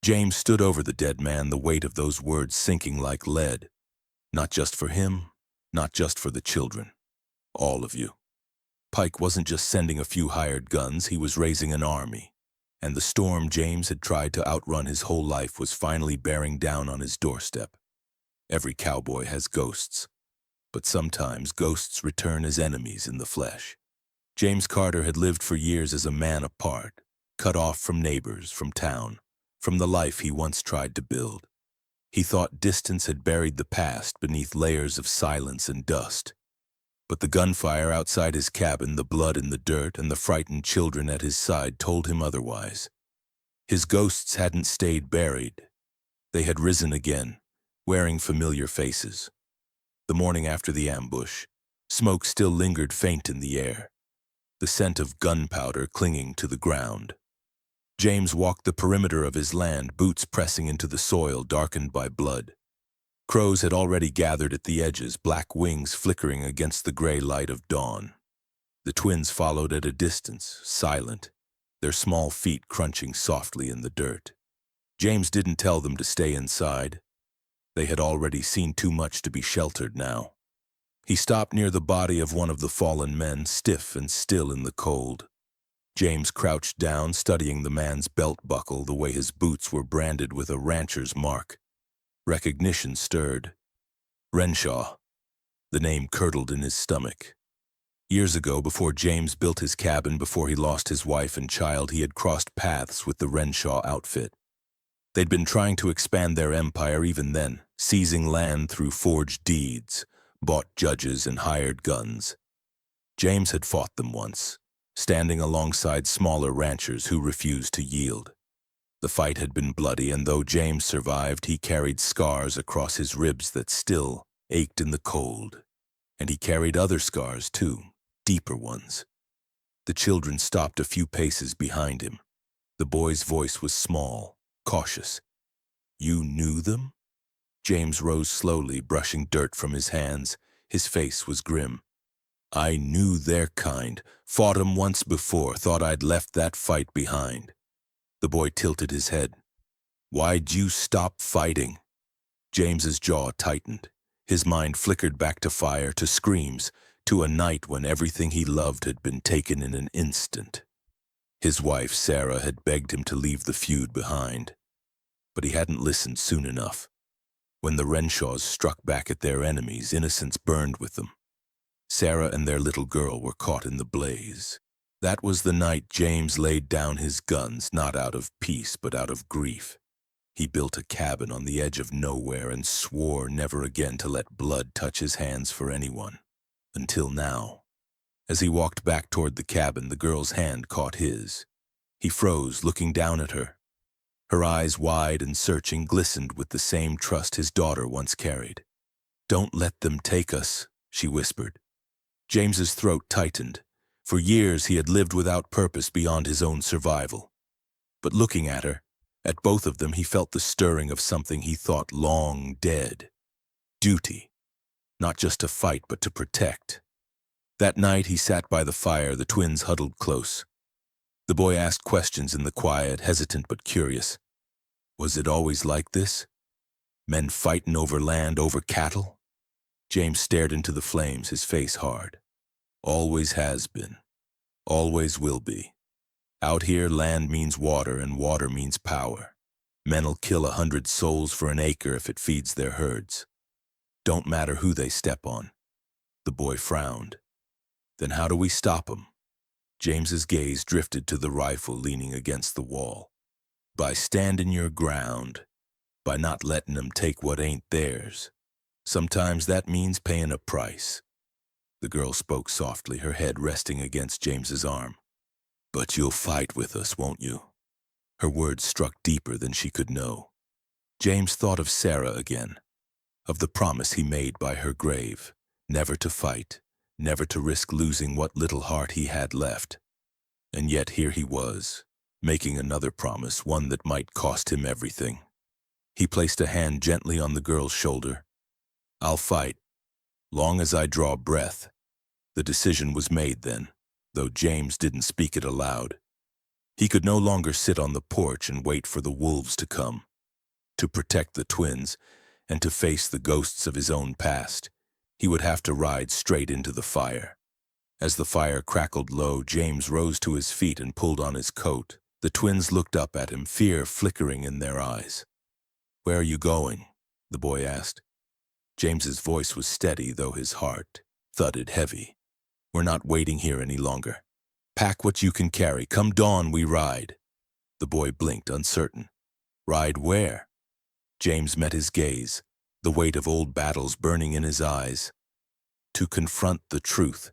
James stood over the dead man, the weight of those words sinking like lead. Not just for him, not just for the children. All of you. Pike wasn't just sending a few hired guns, he was raising an army. And the storm James had tried to outrun his whole life was finally bearing down on his doorstep. Every cowboy has ghosts, but sometimes ghosts return as enemies in the flesh. James Carter had lived for years as a man apart, cut off from neighbors, from town, from the life he once tried to build. He thought distance had buried the past beneath layers of silence and dust. But the gunfire outside his cabin, the blood in the dirt, and the frightened children at his side told him otherwise. His ghosts hadn't stayed buried. They had risen again, wearing familiar faces. The morning after the ambush, smoke still lingered faint in the air, the scent of gunpowder clinging to the ground. James walked the perimeter of his land, boots pressing into the soil darkened by blood. Crows had already gathered at the edges, black wings flickering against the gray light of dawn. The twins followed at a distance, silent, their small feet crunching softly in the dirt. James didn't tell them to stay inside. They had already seen too much to be sheltered now. He stopped near the body of one of the fallen men, stiff and still in the cold. James crouched down, studying the man's belt buckle, the way his boots were branded with a rancher's mark. Recognition stirred. Renshaw. The name curdled in his stomach. Years ago, before James built his cabin, before he lost his wife and child, he had crossed paths with the Renshaw outfit. They'd been trying to expand their empire even then, seizing land through forged deeds, bought judges and hired guns. James had fought them once, standing alongside smaller ranchers who refused to yield. The fight had been bloody, and though James survived, he carried scars across his ribs that still ached in the cold. And he carried other scars, too, deeper ones. The children stopped a few paces behind him. The boy's voice was small, cautious. "You knew them?" James rose slowly, brushing dirt from his hands. His face was grim. "I knew their kind, fought 'em once before, thought I'd left that fight behind." The boy tilted his head. "Why'd you stop fighting?" James's jaw tightened. His mind flickered back to fire, to screams, to a night when everything he loved had been taken in an instant. His wife, Sarah, had begged him to leave the feud behind. But he hadn't listened soon enough. When the Renshaws struck back at their enemies, innocence burned with them. Sarah and their little girl were caught in the blaze. That was the night James laid down his guns, not out of peace, but out of grief. He built a cabin on the edge of nowhere and swore never again to let blood touch his hands for anyone. Until now. As he walked back toward the cabin, the girl's hand caught his. He froze, looking down at her. Her eyes, wide and searching, glistened with the same trust his daughter once carried. "Don't let them take us," she whispered. James's throat tightened. For years he had lived without purpose beyond his own survival. But looking at her, at both of them, he felt the stirring of something he thought long dead. Duty. Not just to fight, but to protect. That night he sat by the fire, the twins huddled close. The boy asked questions in the quiet, hesitant but curious. Was it always like this? Men fighting over land, over cattle? James stared into the flames, his face hard. Always has been. Always will be. Out here, land means water, and water means power. Men'll kill 100 souls for an acre if it feeds their herds. Don't matter who they step on. The boy frowned. Then how do we stop 'em? James's gaze drifted to the rifle leaning against the wall. By standing your ground, by not letting 'em take what ain't theirs. Sometimes that means paying a price. The girl spoke softly, her head resting against James's arm. But you'll fight with us, won't you? Her words struck deeper than she could know. James thought of Sarah again, of the promise he made by her grave, never to fight, never to risk losing what little heart he had left. And yet here he was, making another promise, one that might cost him everything. He placed a hand gently on the girl's shoulder. I'll fight, long as I draw breath. The decision was made then, though James didn't speak it aloud. He could no longer sit on the porch and wait for the wolves to come. To protect the twins, and to face the ghosts of his own past, he would have to ride straight into the fire. As the fire crackled low, James rose to his feet and pulled on his coat. The twins looked up at him, fear flickering in their eyes. Where are you going? The boy asked. James's voice was steady, though his heart thudded heavy. We're not waiting here any longer. Pack what you can carry. Come dawn, we ride. The boy blinked, uncertain. Ride where? James met his gaze, the weight of old battles burning in his eyes. To confront the truth.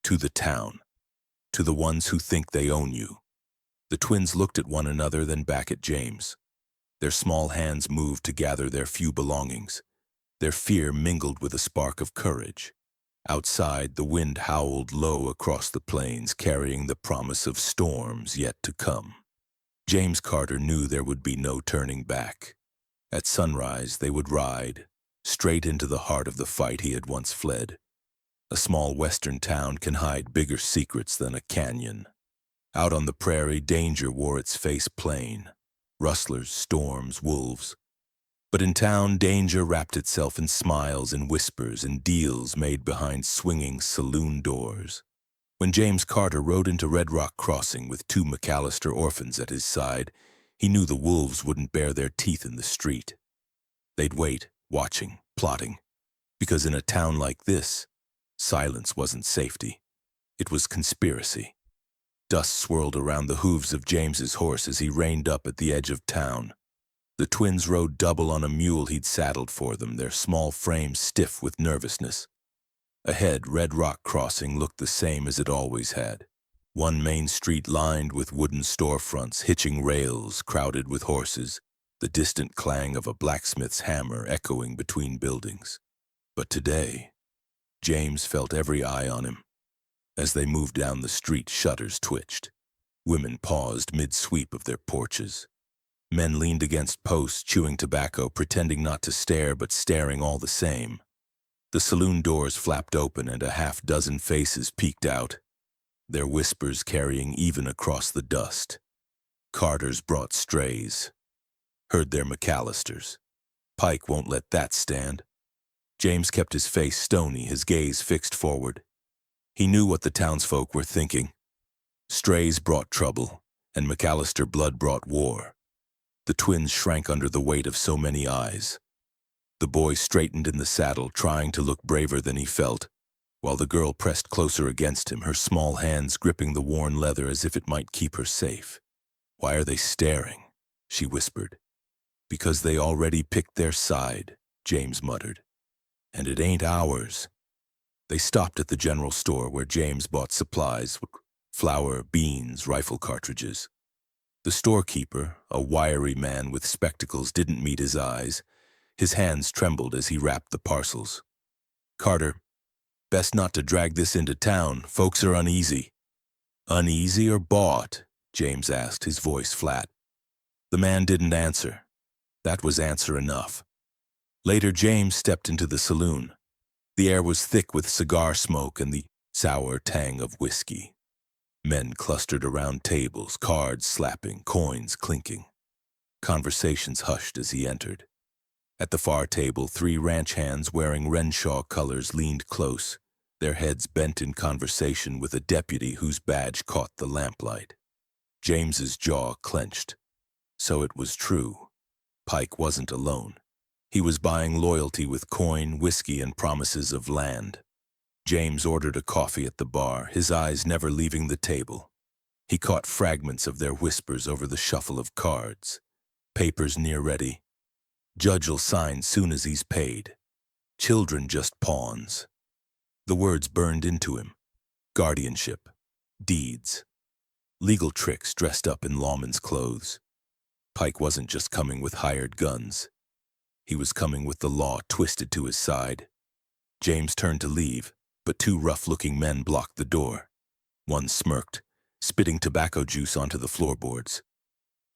To the town. To the ones who think they own you. The twins looked at one another, then back at James. Their small hands moved to gather their few belongings. Their fear mingled with a spark of courage. Outside, the wind howled low across the plains, carrying the promise of storms yet to come. James Carter knew there would be no turning back. At sunrise, they would ride, straight into the heart of the fight he had once fled. A small western town can hide bigger secrets than a canyon. Out on the prairie, danger wore its face plain. Rustlers, storms, wolves. But in town, danger wrapped itself in smiles and whispers and deals made behind swinging saloon doors. When James Carter rode into Red Rock Crossing with 2 McAllister orphans at his side, he knew the wolves wouldn't bare their teeth in the street. They'd wait, watching, plotting. Because in a town like this, silence wasn't safety. It was conspiracy. Dust swirled around the hooves of James's horse as he reined up at the edge of town. The twins rode double on a mule he'd saddled for them, their small frames stiff with nervousness. Ahead, Red Rock Crossing looked the same as it always had. One main street lined with wooden storefronts, hitching rails, crowded with horses, the distant clang of a blacksmith's hammer echoing between buildings. But today, James felt every eye on him. As they moved down the street, shutters twitched. Women paused mid-sweep of their porches. Men leaned against posts, chewing tobacco, pretending not to stare, but staring all the same. The saloon doors flapped open and a half-dozen faces peeked out, their whispers carrying even across the dust. Carters brought strays. Heard their McAllisters. Pike won't let that stand. James kept his face stony, his gaze fixed forward. He knew what the townsfolk were thinking. Strays brought trouble, and McAllister blood brought war. The twins shrank under the weight of so many eyes. The boy straightened in the saddle, trying to look braver than he felt, while the girl pressed closer against him, her small hands gripping the worn leather as if it might keep her safe. Why are they staring? She whispered. Because they already picked their side, James muttered. And it ain't ours. They stopped at the general store where James bought supplies, flour, beans, rifle cartridges. The storekeeper, a wiry man with spectacles, didn't meet his eyes. His hands trembled as he wrapped the parcels. Carter, best not to drag this into town. Folks are uneasy. Uneasy or bought? James asked, his voice flat. The man didn't answer. That was answer enough. Later, James stepped into the saloon. The air was thick with cigar smoke, and the sour tang of whiskey. Men clustered around tables, cards slapping, coins clinking. Conversations hushed as he entered. At the far table, 3 ranch hands wearing Renshaw colors leaned close, their heads bent in conversation with a deputy whose badge caught the lamplight. James's jaw clenched. So it was true. Pike wasn't alone. He was buying loyalty with coin, whiskey, and promises of land. James ordered a coffee at the bar, his eyes never leaving the table. He caught fragments of their whispers over the shuffle of cards. Papers near ready. Judge'll sign soon as he's paid. Children just pawns. The words burned into him. Guardianship. Deeds. Legal tricks dressed up in lawman's clothes. Pike wasn't just coming with hired guns. He was coming with the law twisted to his side. James turned to leave, but 2 rough-looking men blocked the door. One smirked, spitting tobacco juice onto the floorboards.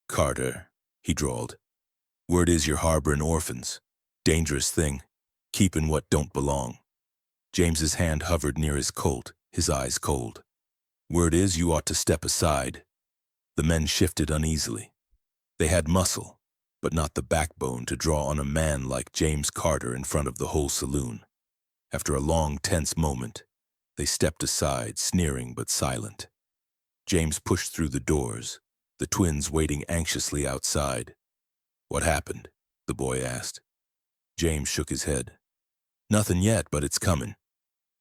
"Carter," he drawled. "Word is you're harboring orphans. Dangerous thing. Keeping what don't belong." James's hand hovered near his Colt, his eyes cold. "Word is you ought to step aside." The men shifted uneasily. They had muscle, but not the backbone to draw on a man like James Carter in front of the whole saloon. After a long, tense moment, they stepped aside, sneering but silent. James pushed through the doors, the twins waiting anxiously outside. "What happened?" the boy asked. James shook his head. "Nothing yet, but it's coming."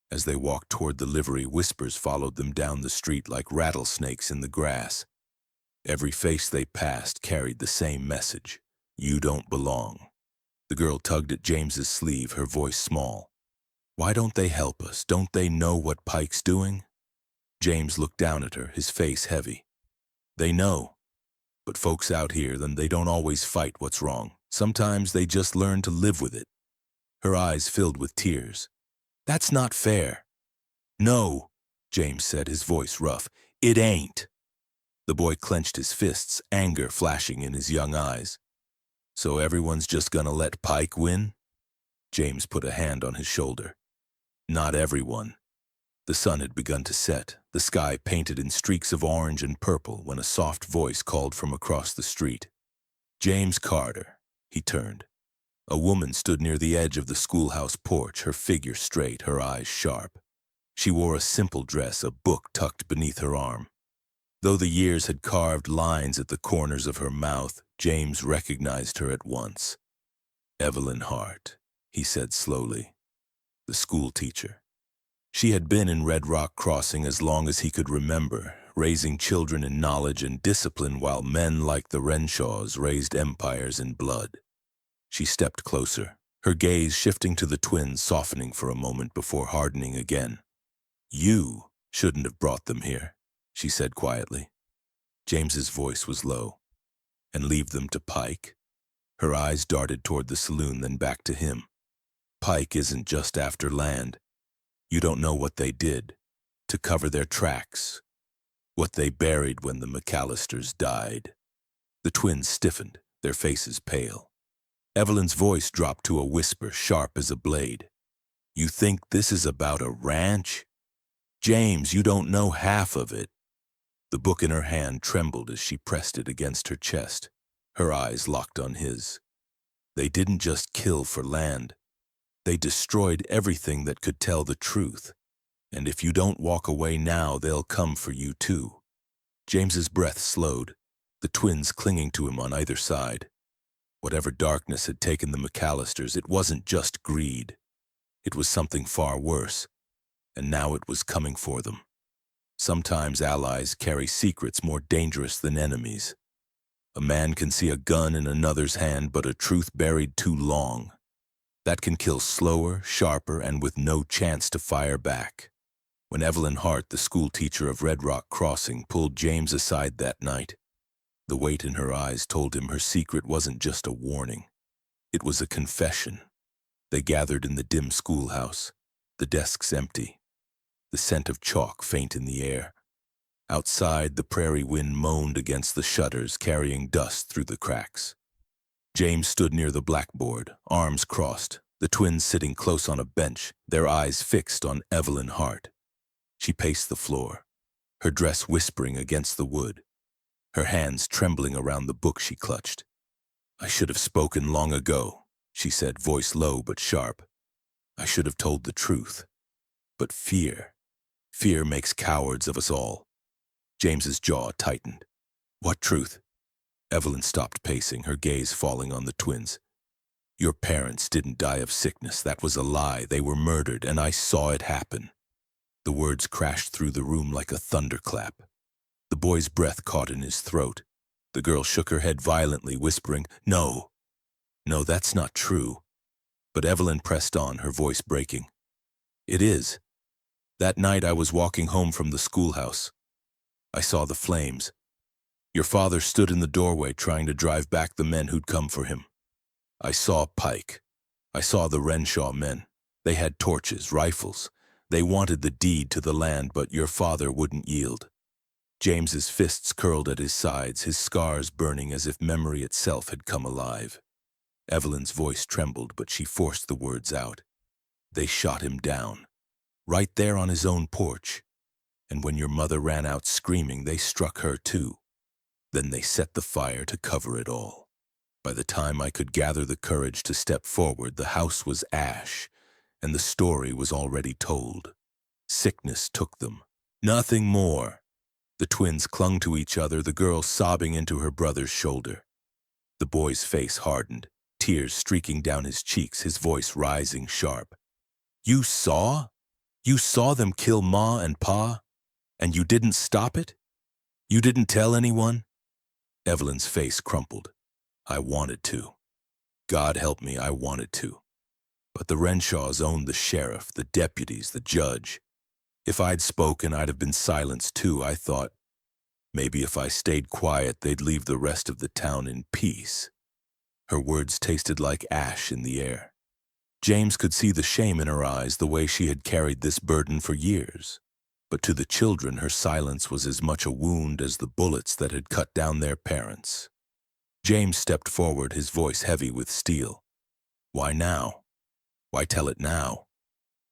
As they walked toward the livery, whispers followed them down the street like rattlesnakes in the grass. Every face they passed carried the same message: "You don't belong." The girl tugged at James's sleeve, her voice small. "Why don't they help us? Don't they know what Pike's doing?" James looked down at her, his face heavy. "They know. But folks out here, then they don't always fight what's wrong. Sometimes they just learn to live with it." Her eyes filled with tears. "That's not fair." "No," James said, his voice rough. "It ain't." The boy clenched his fists, anger flashing in his young eyes. "So everyone's just gonna let Pike win?" James put a hand on his shoulder. "Not everyone." The sun had begun to set, the sky painted in streaks of orange and purple when a soft voice called from across the street. "James Carter." He turned. A woman stood near the edge of the schoolhouse porch, her figure straight, her eyes sharp. She wore a simple dress, a book tucked beneath her arm. Though the years had carved lines at the corners of her mouth, James recognized her at once. "Evelyn Hart," he said slowly. "The school teacher." She had been in Red Rock Crossing as long as he could remember, raising children in knowledge and discipline while men like the Renshaws raised empires in blood. She stepped closer, her gaze shifting to the twins, softening for a moment before hardening again. "You shouldn't have brought them here," she said quietly. James's voice was low. "And leave them to Pike?" Her eyes darted toward the saloon, then back to him. "Pike isn't just after land. You don't know what they did to cover their tracks, what they buried when the McAllisters died." The twins stiffened, their faces pale. Evelyn's voice dropped to a whisper, sharp as a blade. "You think this is about a ranch? James, you don't know half of it." The book in her hand trembled as she pressed it against her chest, her eyes locked on his. "They didn't just kill for land. They destroyed everything that could tell the truth. And if you don't walk away now, they'll come for you too." James's breath slowed, the twins clinging to him on either side. Whatever darkness had taken the McAllisters, it wasn't just greed. It was something far worse, and now it was coming for them. Sometimes allies carry secrets more dangerous than enemies. A man can see a gun in another's hand, but a truth buried too long. That can kill slower, sharper, and with no chance to fire back. When Evelyn Hart, the school teacher of Red Rock Crossing, pulled James aside that night, the weight in her eyes told him her secret wasn't just a warning. It was a confession. They gathered in the dim schoolhouse, the desks empty, the scent of chalk faint in the air. Outside, the prairie wind moaned against the shutters, carrying dust through the cracks. James stood near the blackboard, arms crossed, the twins sitting close on a bench, their eyes fixed on Evelyn Hart. She paced the floor, her dress whispering against the wood, her hands trembling around the book she clutched. "I should have spoken long ago," she said, voice low but sharp. "I should have told the truth. But fear makes cowards of us all." James's jaw tightened. "What truth?" Evelyn stopped pacing, her gaze falling on the twins. "Your parents didn't die of sickness. That was a lie. They were murdered, and I saw it happen." The words crashed through the room like a thunderclap. The boy's breath caught in his throat. The girl shook her head violently, whispering, "No, no, that's not true." But Evelyn pressed on, her voice breaking. "It is. That night I was walking home from the schoolhouse. I saw the flames. Your father stood in the doorway trying to drive back the men who'd come for him. I saw Pike. I saw the Renshaw men. They had torches, rifles. They wanted the deed to the land, but your father wouldn't yield." James's fists curled at his sides, his scars burning as if memory itself had come alive. Evelyn's voice trembled, but she forced the words out. "They shot him down, right there on his own porch. And when your mother ran out screaming, they struck her too. Then they set the fire to cover it all. By the time I could gather the courage to step forward, the house was ash, and the story was already told. Sickness took them. Nothing more." The twins clung to each other, the girl sobbing into her brother's shoulder. The boy's face hardened, tears streaking down his cheeks, his voice rising sharp. "You saw? You saw them kill Ma and Pa? And you didn't stop it? You didn't tell anyone?" Evelyn's face crumpled. "I wanted to. God help me, I wanted to. But the Renshaws owned the sheriff, the deputies, the judge. If I'd spoken, I'd have been silenced too. I thought, maybe if I stayed quiet, they'd leave the rest of the town in peace." Her words tasted like ash in the air. James could see the shame in her eyes, the way she had carried this burden for years. But to the children, her silence was as much a wound as the bullets that had cut down their parents. James stepped forward, his voice heavy with steel. "Why now? Why tell it now?"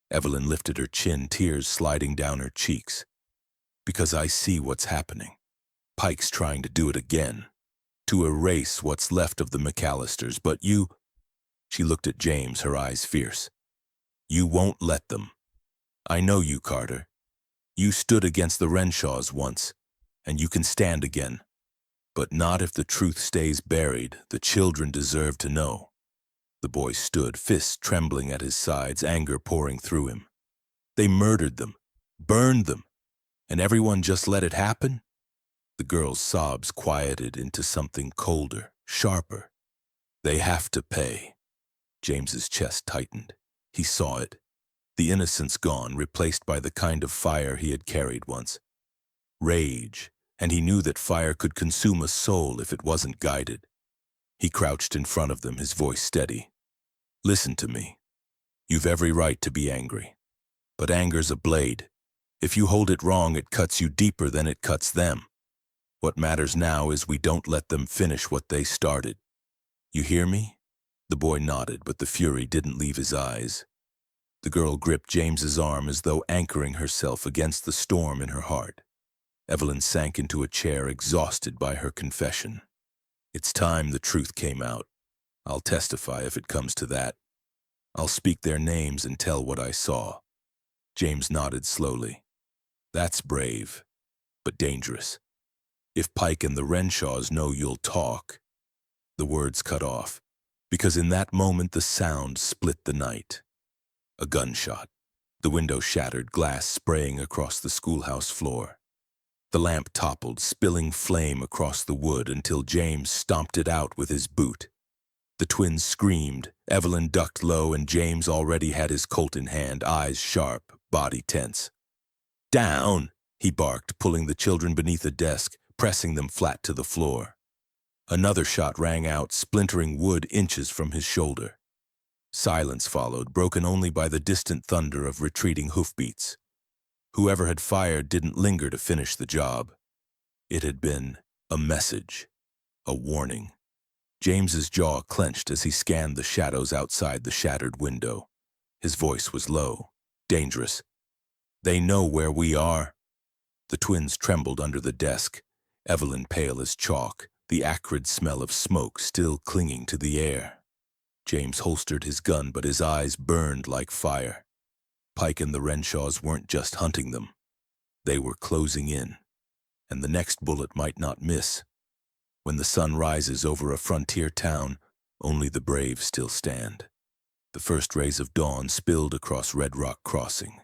Evelyn lifted her chin, tears sliding down her cheeks. "Because I see what's happening. Pike's trying to do it again, to erase what's left of the McAllisters, but you—" She looked at James, her eyes fierce. "You won't let them. I know you, Carter. You stood against the Renshaws once, and you can stand again. But not if the truth stays buried. The children deserve to know." The boy stood, fists trembling at his sides, anger pouring through him. "They murdered them, burned them, and everyone just let it happen?" The girl's sobs quieted into something colder, sharper. "They have to pay." James's chest tightened. He saw it. The innocence gone, replaced by the kind of fire he had carried once. Rage, and he knew that fire could consume a soul if it wasn't guided. He crouched in front of them, his voice steady. "Listen to me. You've every right to be angry. But anger's a blade. If you hold it wrong, it cuts you deeper than it cuts them. What matters now is we don't let them finish what they started. You hear me?" The boy nodded, but the fury didn't leave his eyes. The girl gripped James's arm as though anchoring herself against the storm in her heart. Evelyn sank into a chair, exhausted by her confession. "It's time the truth came out. I'll testify if it comes to that. I'll speak their names and tell what I saw." James nodded slowly. "That's brave, but dangerous. If Pike and the Renshaws know you'll talk." The words cut off, because in that moment the sound split the night. A gunshot. The window shattered, glass spraying across the schoolhouse floor. The lamp toppled, spilling flame across the wood until James stomped it out with his boot. The twins screamed. Evelyn ducked low, and James already had his Colt in hand, eyes sharp, body tense. "Down!" he barked, pulling the children beneath a desk, pressing them flat to the floor. Another shot rang out, splintering wood inches from his shoulder. Silence followed, broken only by the distant thunder of retreating hoofbeats. Whoever had fired didn't linger to finish the job. It had been a message, a warning. James's jaw clenched as he scanned the shadows outside the shattered window. His voice was low, dangerous. They know where we are." The twins trembled under the desk, Evelyn pale as chalk, the acrid smell of smoke still clinging to the air. James holstered his gun, but his eyes burned like fire. Pike and the Renshaws weren't just hunting them. They were closing in, and the next bullet might not miss. When the sun rises over a frontier town, only the brave still stand. The first rays of dawn spilled across Red Rock Crossing,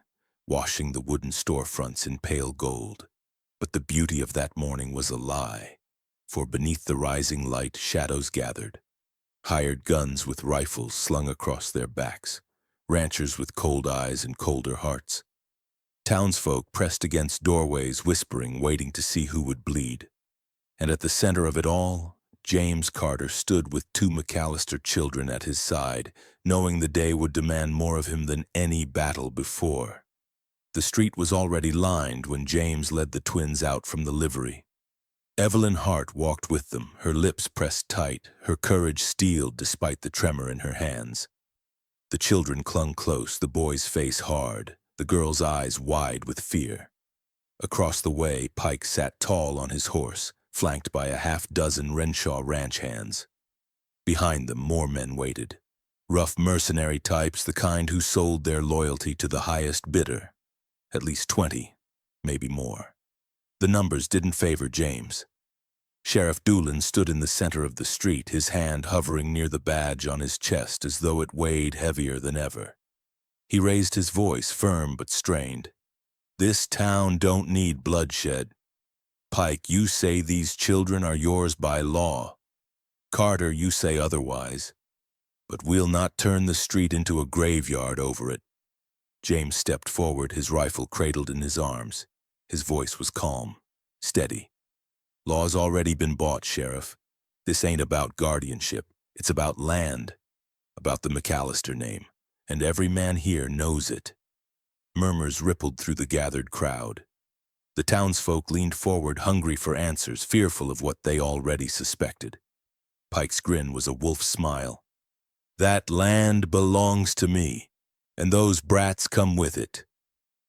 washing the wooden storefronts in pale gold. But the beauty of that morning was a lie, for beneath the rising light shadows gathered. Hired guns with rifles slung across their backs, ranchers with cold eyes and colder hearts. Townsfolk pressed against doorways, whispering, waiting to see who would bleed. And at the center of it all, James Carter stood with two McAllister children at his side, knowing the day would demand more of him than any battle before. The street was already lined when James led the twins out from the livery. Evelyn Hart walked with them, her lips pressed tight, her courage steeled despite the tremor in her hands. The children clung close, the boy's face hard, the girl's eyes wide with fear. Across the way, Pike sat tall on his horse, flanked by a half-dozen Renshaw ranch hands. Behind them, more men waited. Rough mercenary types, the kind who sold their loyalty to the highest bidder. At least 20, maybe more. The numbers didn't favor James. Sheriff Doolin stood in the center of the street, his hand hovering near the badge on his chest as though it weighed heavier than ever. He raised his voice, firm but strained. "This town don't need bloodshed. Pike, you say these children are yours by law. Carter, you say otherwise. But we'll not turn the street into a graveyard over it." James stepped forward, his rifle cradled in his arms. His voice was calm, steady. "Law's already been bought, Sheriff. This ain't about guardianship. It's about land, about the McAllister name, and every man here knows it." Murmurs rippled through the gathered crowd. The townsfolk leaned forward, hungry for answers, fearful of what they already suspected. Pike's grin was a wolf's smile. "That land belongs to me, and those brats come with it.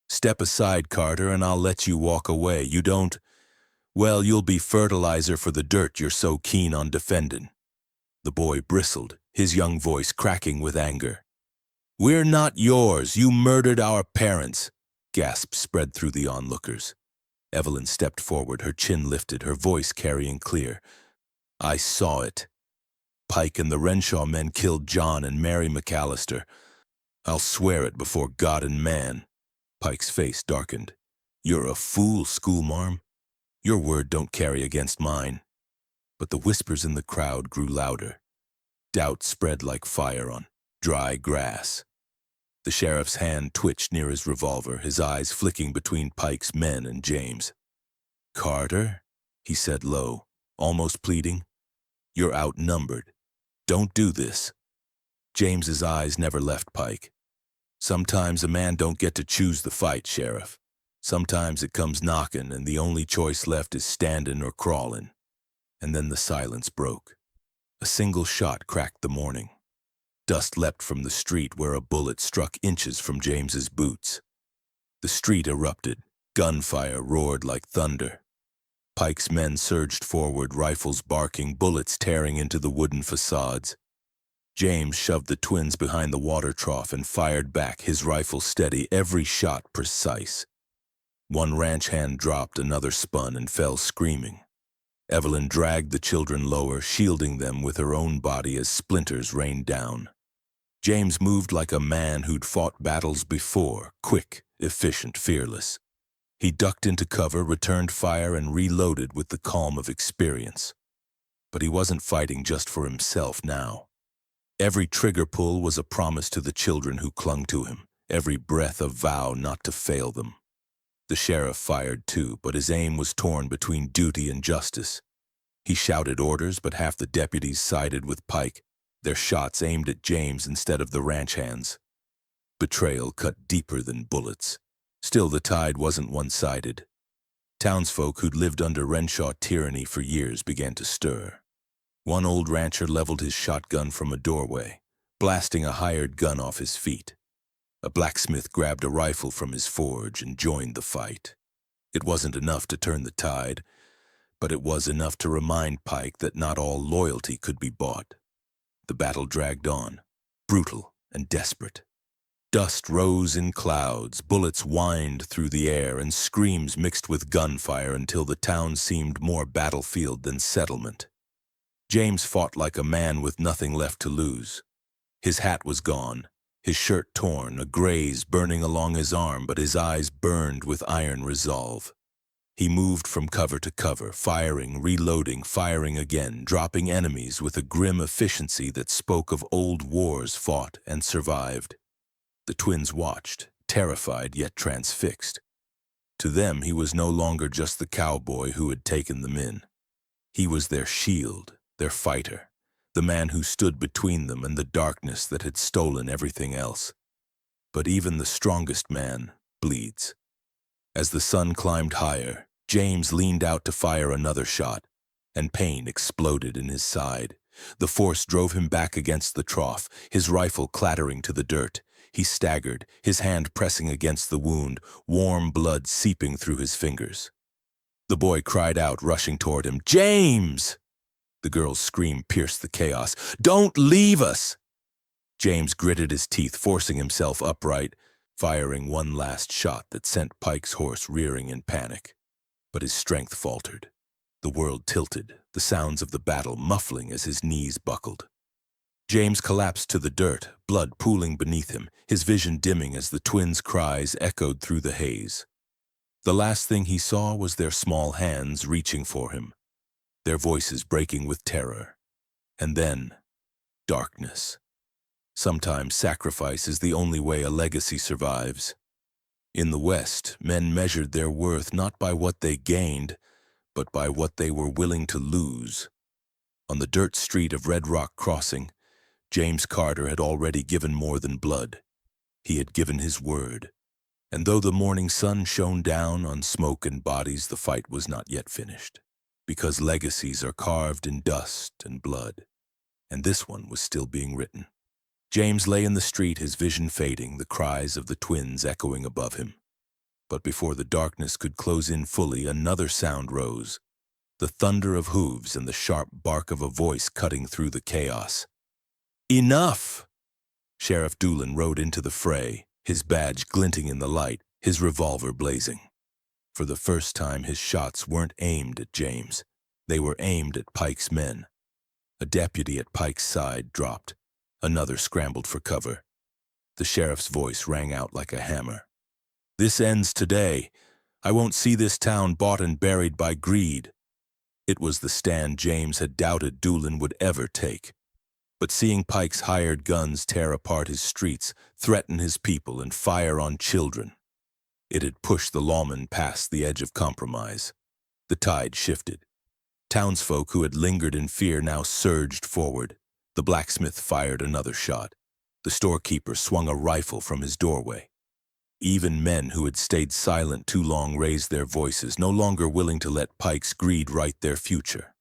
Step aside, Carter, and I'll let you walk away. You don't, well, you'll be fertilizer for the dirt you're so keen on defending." The boy bristled, his young voice cracking with anger. "We're not yours. You murdered our parents." Gasps spread through the onlookers. Evelyn stepped forward, her chin lifted, her voice carrying clear. "I saw it. Pike and the Renshaw men killed John and Mary McAllister. I'll swear it before God and man." Pike's face darkened. "You're a fool, schoolmarm. Your word don't carry against mine." But the whispers in the crowd grew louder. Doubt spread like fire on dry grass. The sheriff's hand twitched near his revolver, his eyes flicking between Pike's men and James. "Carter," he said low, almost pleading, "you're outnumbered. Don't do this." James's eyes never left Pike. "Sometimes a man don't get to choose the fight, Sheriff. Sometimes it comes knocking, and the only choice left is standing or crawling." And then the silence broke. A single shot cracked the morning. Dust leapt from the street where a bullet struck inches from James's boots. The street erupted. Gunfire roared like thunder. Pike's men surged forward, rifles barking, bullets tearing into the wooden facades. James shoved the twins behind the water trough and fired back, his rifle steady, every shot precise. One ranch hand dropped, another spun and fell screaming. Evelyn dragged the children lower, shielding them with her own body as splinters rained down. James moved like a man who'd fought battles before, quick, efficient, fearless. He ducked into cover, returned fire, and reloaded with the calm of experience. But he wasn't fighting just for himself now. Every trigger pull was a promise to the children who clung to him, every breath a vow not to fail them. The sheriff fired too, but his aim was torn between duty and justice. He shouted orders, but half the deputies sided with Pike, their shots aimed at James instead of the ranch hands. Betrayal cut deeper than bullets. Still, the tide wasn't one-sided. Townsfolk who'd lived under Renshaw tyranny for years began to stir. One old rancher leveled his shotgun from a doorway, blasting a hired gun off his feet. A blacksmith grabbed a rifle from his forge and joined the fight. It wasn't enough to turn the tide, but it was enough to remind Pike that not all loyalty could be bought. The battle dragged on, brutal and desperate. Dust rose in clouds, bullets whined through the air, and screams mixed with gunfire until the town seemed more battlefield than settlement. James fought like a man with nothing left to lose. His hat was gone, his shirt torn, a graze burning along his arm, but his eyes burned with iron resolve. He moved from cover to cover, firing, reloading, firing again, dropping enemies with a grim efficiency that spoke of old wars fought and survived. The twins watched, terrified yet transfixed. To them, he was no longer just the cowboy who had taken them in. He was their shield, their fighter, the man who stood between them and the darkness that had stolen everything else. But even the strongest man bleeds. As the sun climbed higher, James leaned out to fire another shot, and pain exploded in his side. The force drove him back against the trough, his rifle clattering to the dirt. He staggered, his hand pressing against the wound, warm blood seeping through his fingers. The boy cried out, rushing toward him, "James!" The girl's scream pierced the chaos. "Don't leave us!" James gritted his teeth, forcing himself upright, firing one last shot that sent Pike's horse rearing in panic. But his strength faltered. The world tilted, the sounds of the battle muffling as his knees buckled. James collapsed to the dirt, blood pooling beneath him, his vision dimming as the twins' cries echoed through the haze. The last thing he saw was their small hands reaching for him, their voices breaking with terror. And then, darkness. Sometimes sacrifice is the only way a legacy survives. In the West, men measured their worth not by what they gained, but by what they were willing to lose. On the dirt street of Red Rock Crossing, James Carter had already given more than blood. He had given his word. And though the morning sun shone down on smoke and bodies, the fight was not yet finished. Because legacies are carved in dust and blood. And this one was still being written. James lay in the street, his vision fading, the cries of the twins echoing above him. But before the darkness could close in fully, another sound rose. The thunder of hooves and the sharp bark of a voice cutting through the chaos. "Enough!" Sheriff Doolin rode into the fray, his badge glinting in the light, his revolver blazing. For the first time, his shots weren't aimed at James. They were aimed at Pike's men. A deputy at Pike's side dropped. Another scrambled for cover. The sheriff's voice rang out like a hammer. "This ends today. I won't see this town bought and buried by greed." It was the stand James had doubted Doolin would ever take. But seeing Pike's hired guns tear apart his streets, threaten his people, and fire on children, it had pushed the lawman past the edge of compromise. The tide shifted. Townsfolk who had lingered in fear now surged forward. The blacksmith fired another shot. The storekeeper swung a rifle from his doorway. Even men who had stayed silent too long raised their voices, no longer willing to let Pike's greed write their future.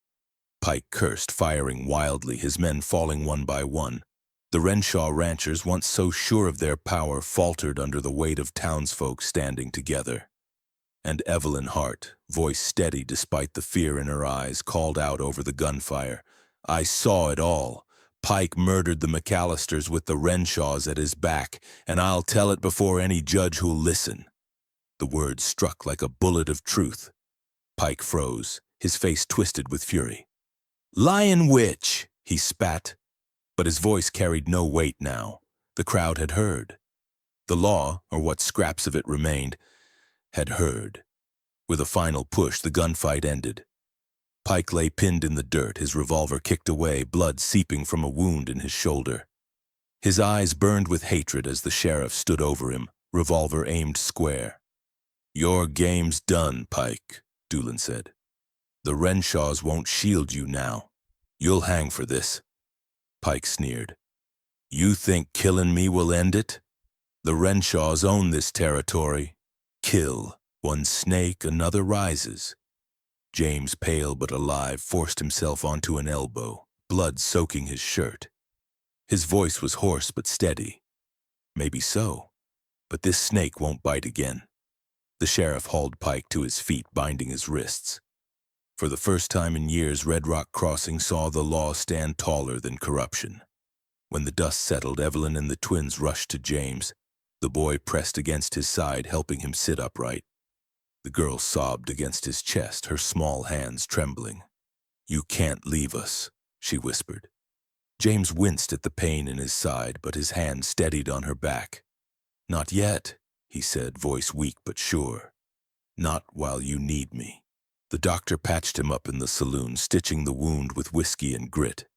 Pike cursed, firing wildly, his men falling one by one. The Renshaw ranchers, once so sure of their power, faltered under the weight of townsfolk standing together. And Evelyn Hart, voice steady despite the fear in her eyes, called out over the gunfire, "I saw it all. Pike murdered the McAllisters with the Renshaws at his back, and I'll tell it before any judge who'll listen." The words struck like a bullet of truth. Pike froze, his face twisted with fury. "Lying witch!" he spat. But his voice carried no weight now. The crowd had heard. The law, or what scraps of it remained, had heard. With a final push, the gunfight ended. Pike lay pinned in the dirt, his revolver kicked away, blood seeping from a wound in his shoulder. His eyes burned with hatred as the sheriff stood over him, revolver aimed square. "Your game's done, Pike," Doolin said. "The Renshaws won't shield you now. You'll hang for this." Pike sneered. "You think killing me will end it? The Renshaws own this territory. Kill. One snake, another rises." James, pale but alive, forced himself onto an elbow, blood soaking his shirt. His voice was hoarse but steady. Maybe so, But this snake won't bite again. The sheriff hauled Pike to his feet, binding his wrists. For the first time in years, Red Rock Crossing saw the law stand taller than corruption. When the dust settled, Evelyn and the twins rushed to James. The boy pressed against his side, helping him sit upright. The girl sobbed against his chest, her small hands trembling. "You can't leave us," she whispered. James winced at the pain in his side, but his hand steadied on her back. "Not yet," he said, voice weak but sure. "Not while you need me." The doctor patched him up in the saloon, stitching the wound with whiskey and grit.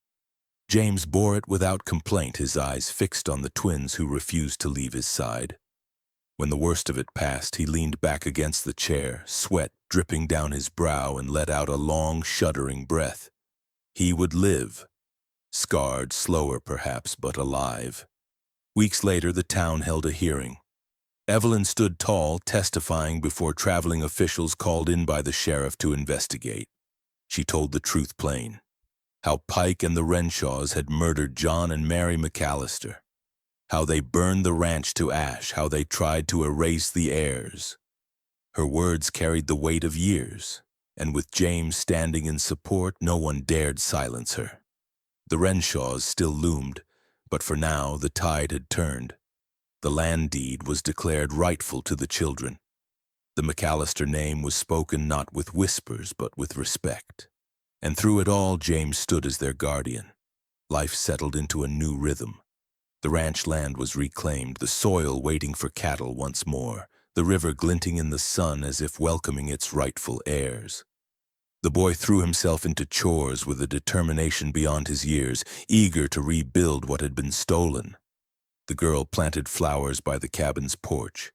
James bore it without complaint, his eyes fixed on the twins who refused to leave his side. When the worst of it passed, he leaned back against the chair, sweat dripping down his brow, and let out a long, shuddering breath. He would live. Scarred, slower perhaps, but alive. Weeks later, the town held a hearing. Evelyn stood tall, testifying before traveling officials called in by the sheriff to investigate. She told the truth plain. How Pike and the Renshaws had murdered John and Mary McAllister. How they burned the ranch to ash, how they tried to erase the heirs. Her words carried the weight of years, and with James standing in support, no one dared silence her. The Renshaws still loomed, but for now the tide had turned. The land deed was declared rightful to the children. The McAllister name was spoken not with whispers, but with respect. And through it all, James stood as their guardian. Life settled into a new rhythm. The ranch land was reclaimed, the soil waiting for cattle once more, the river glinting in the sun as if welcoming its rightful heirs. The boy threw himself into chores with a determination beyond his years, eager to rebuild what had been stolen. The girl planted flowers by the cabin's porch,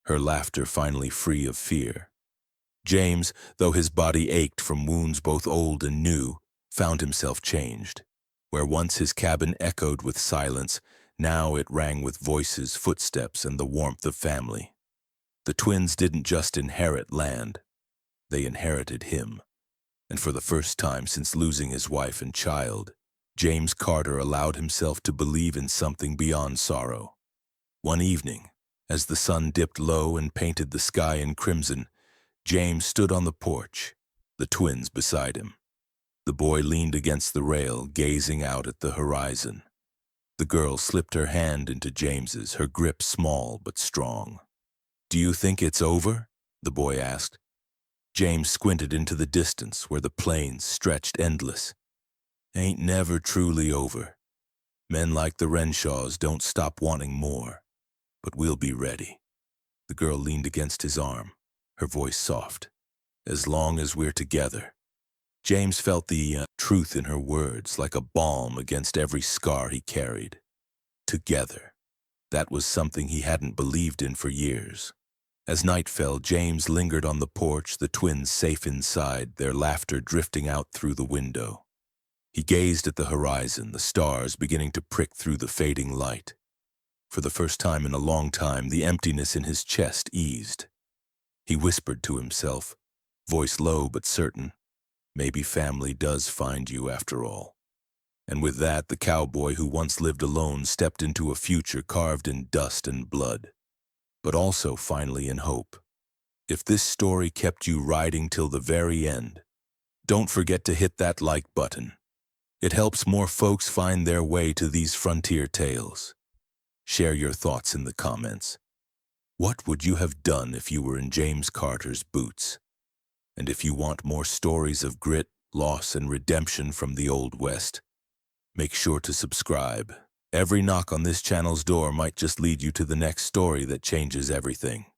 her laughter finally free of fear. James, though his body ached from wounds both old and new, found himself changed. Where once his cabin echoed with silence, now it rang with voices, footsteps, and the warmth of family. The twins didn't just inherit land. They inherited him. And for the first time since losing his wife and child, James Carter allowed himself to believe in something beyond sorrow. One evening, as the sun dipped low and painted the sky in crimson, James stood on the porch, the twins beside him. The boy leaned against the rail, gazing out at the horizon. The girl slipped her hand into James's, her grip small but strong. "Do you think it's over?" the boy asked. James squinted into the distance where the plains stretched endless. "Ain't never truly over. Men like the Renshaws don't stop wanting more. But we'll be ready." The girl leaned against his arm, her voice soft. "As long as we're together." James felt the truth in her words, like a balm against every scar he carried. Together. That was something he hadn't believed in for years. As night fell, James lingered on the porch, the twins safe inside, their laughter drifting out through the window. He gazed at the horizon, the stars beginning to prick through the fading light. For the first time in a long time, the emptiness in his chest eased. He whispered to himself, voice low but certain, "Maybe family does find you after all." And with that, the cowboy who once lived alone stepped into a future carved in dust and blood, but also finally in hope. If this story kept you riding till the very end, don't forget to hit that like button. It helps more folks find their way to these frontier tales. Share your thoughts in the comments. What would you have done if you were in James Carter's boots? And if you want more stories of grit, loss, and redemption from the Old West, make sure to subscribe. Every knock on this channel's door might just lead you to the next story that changes everything.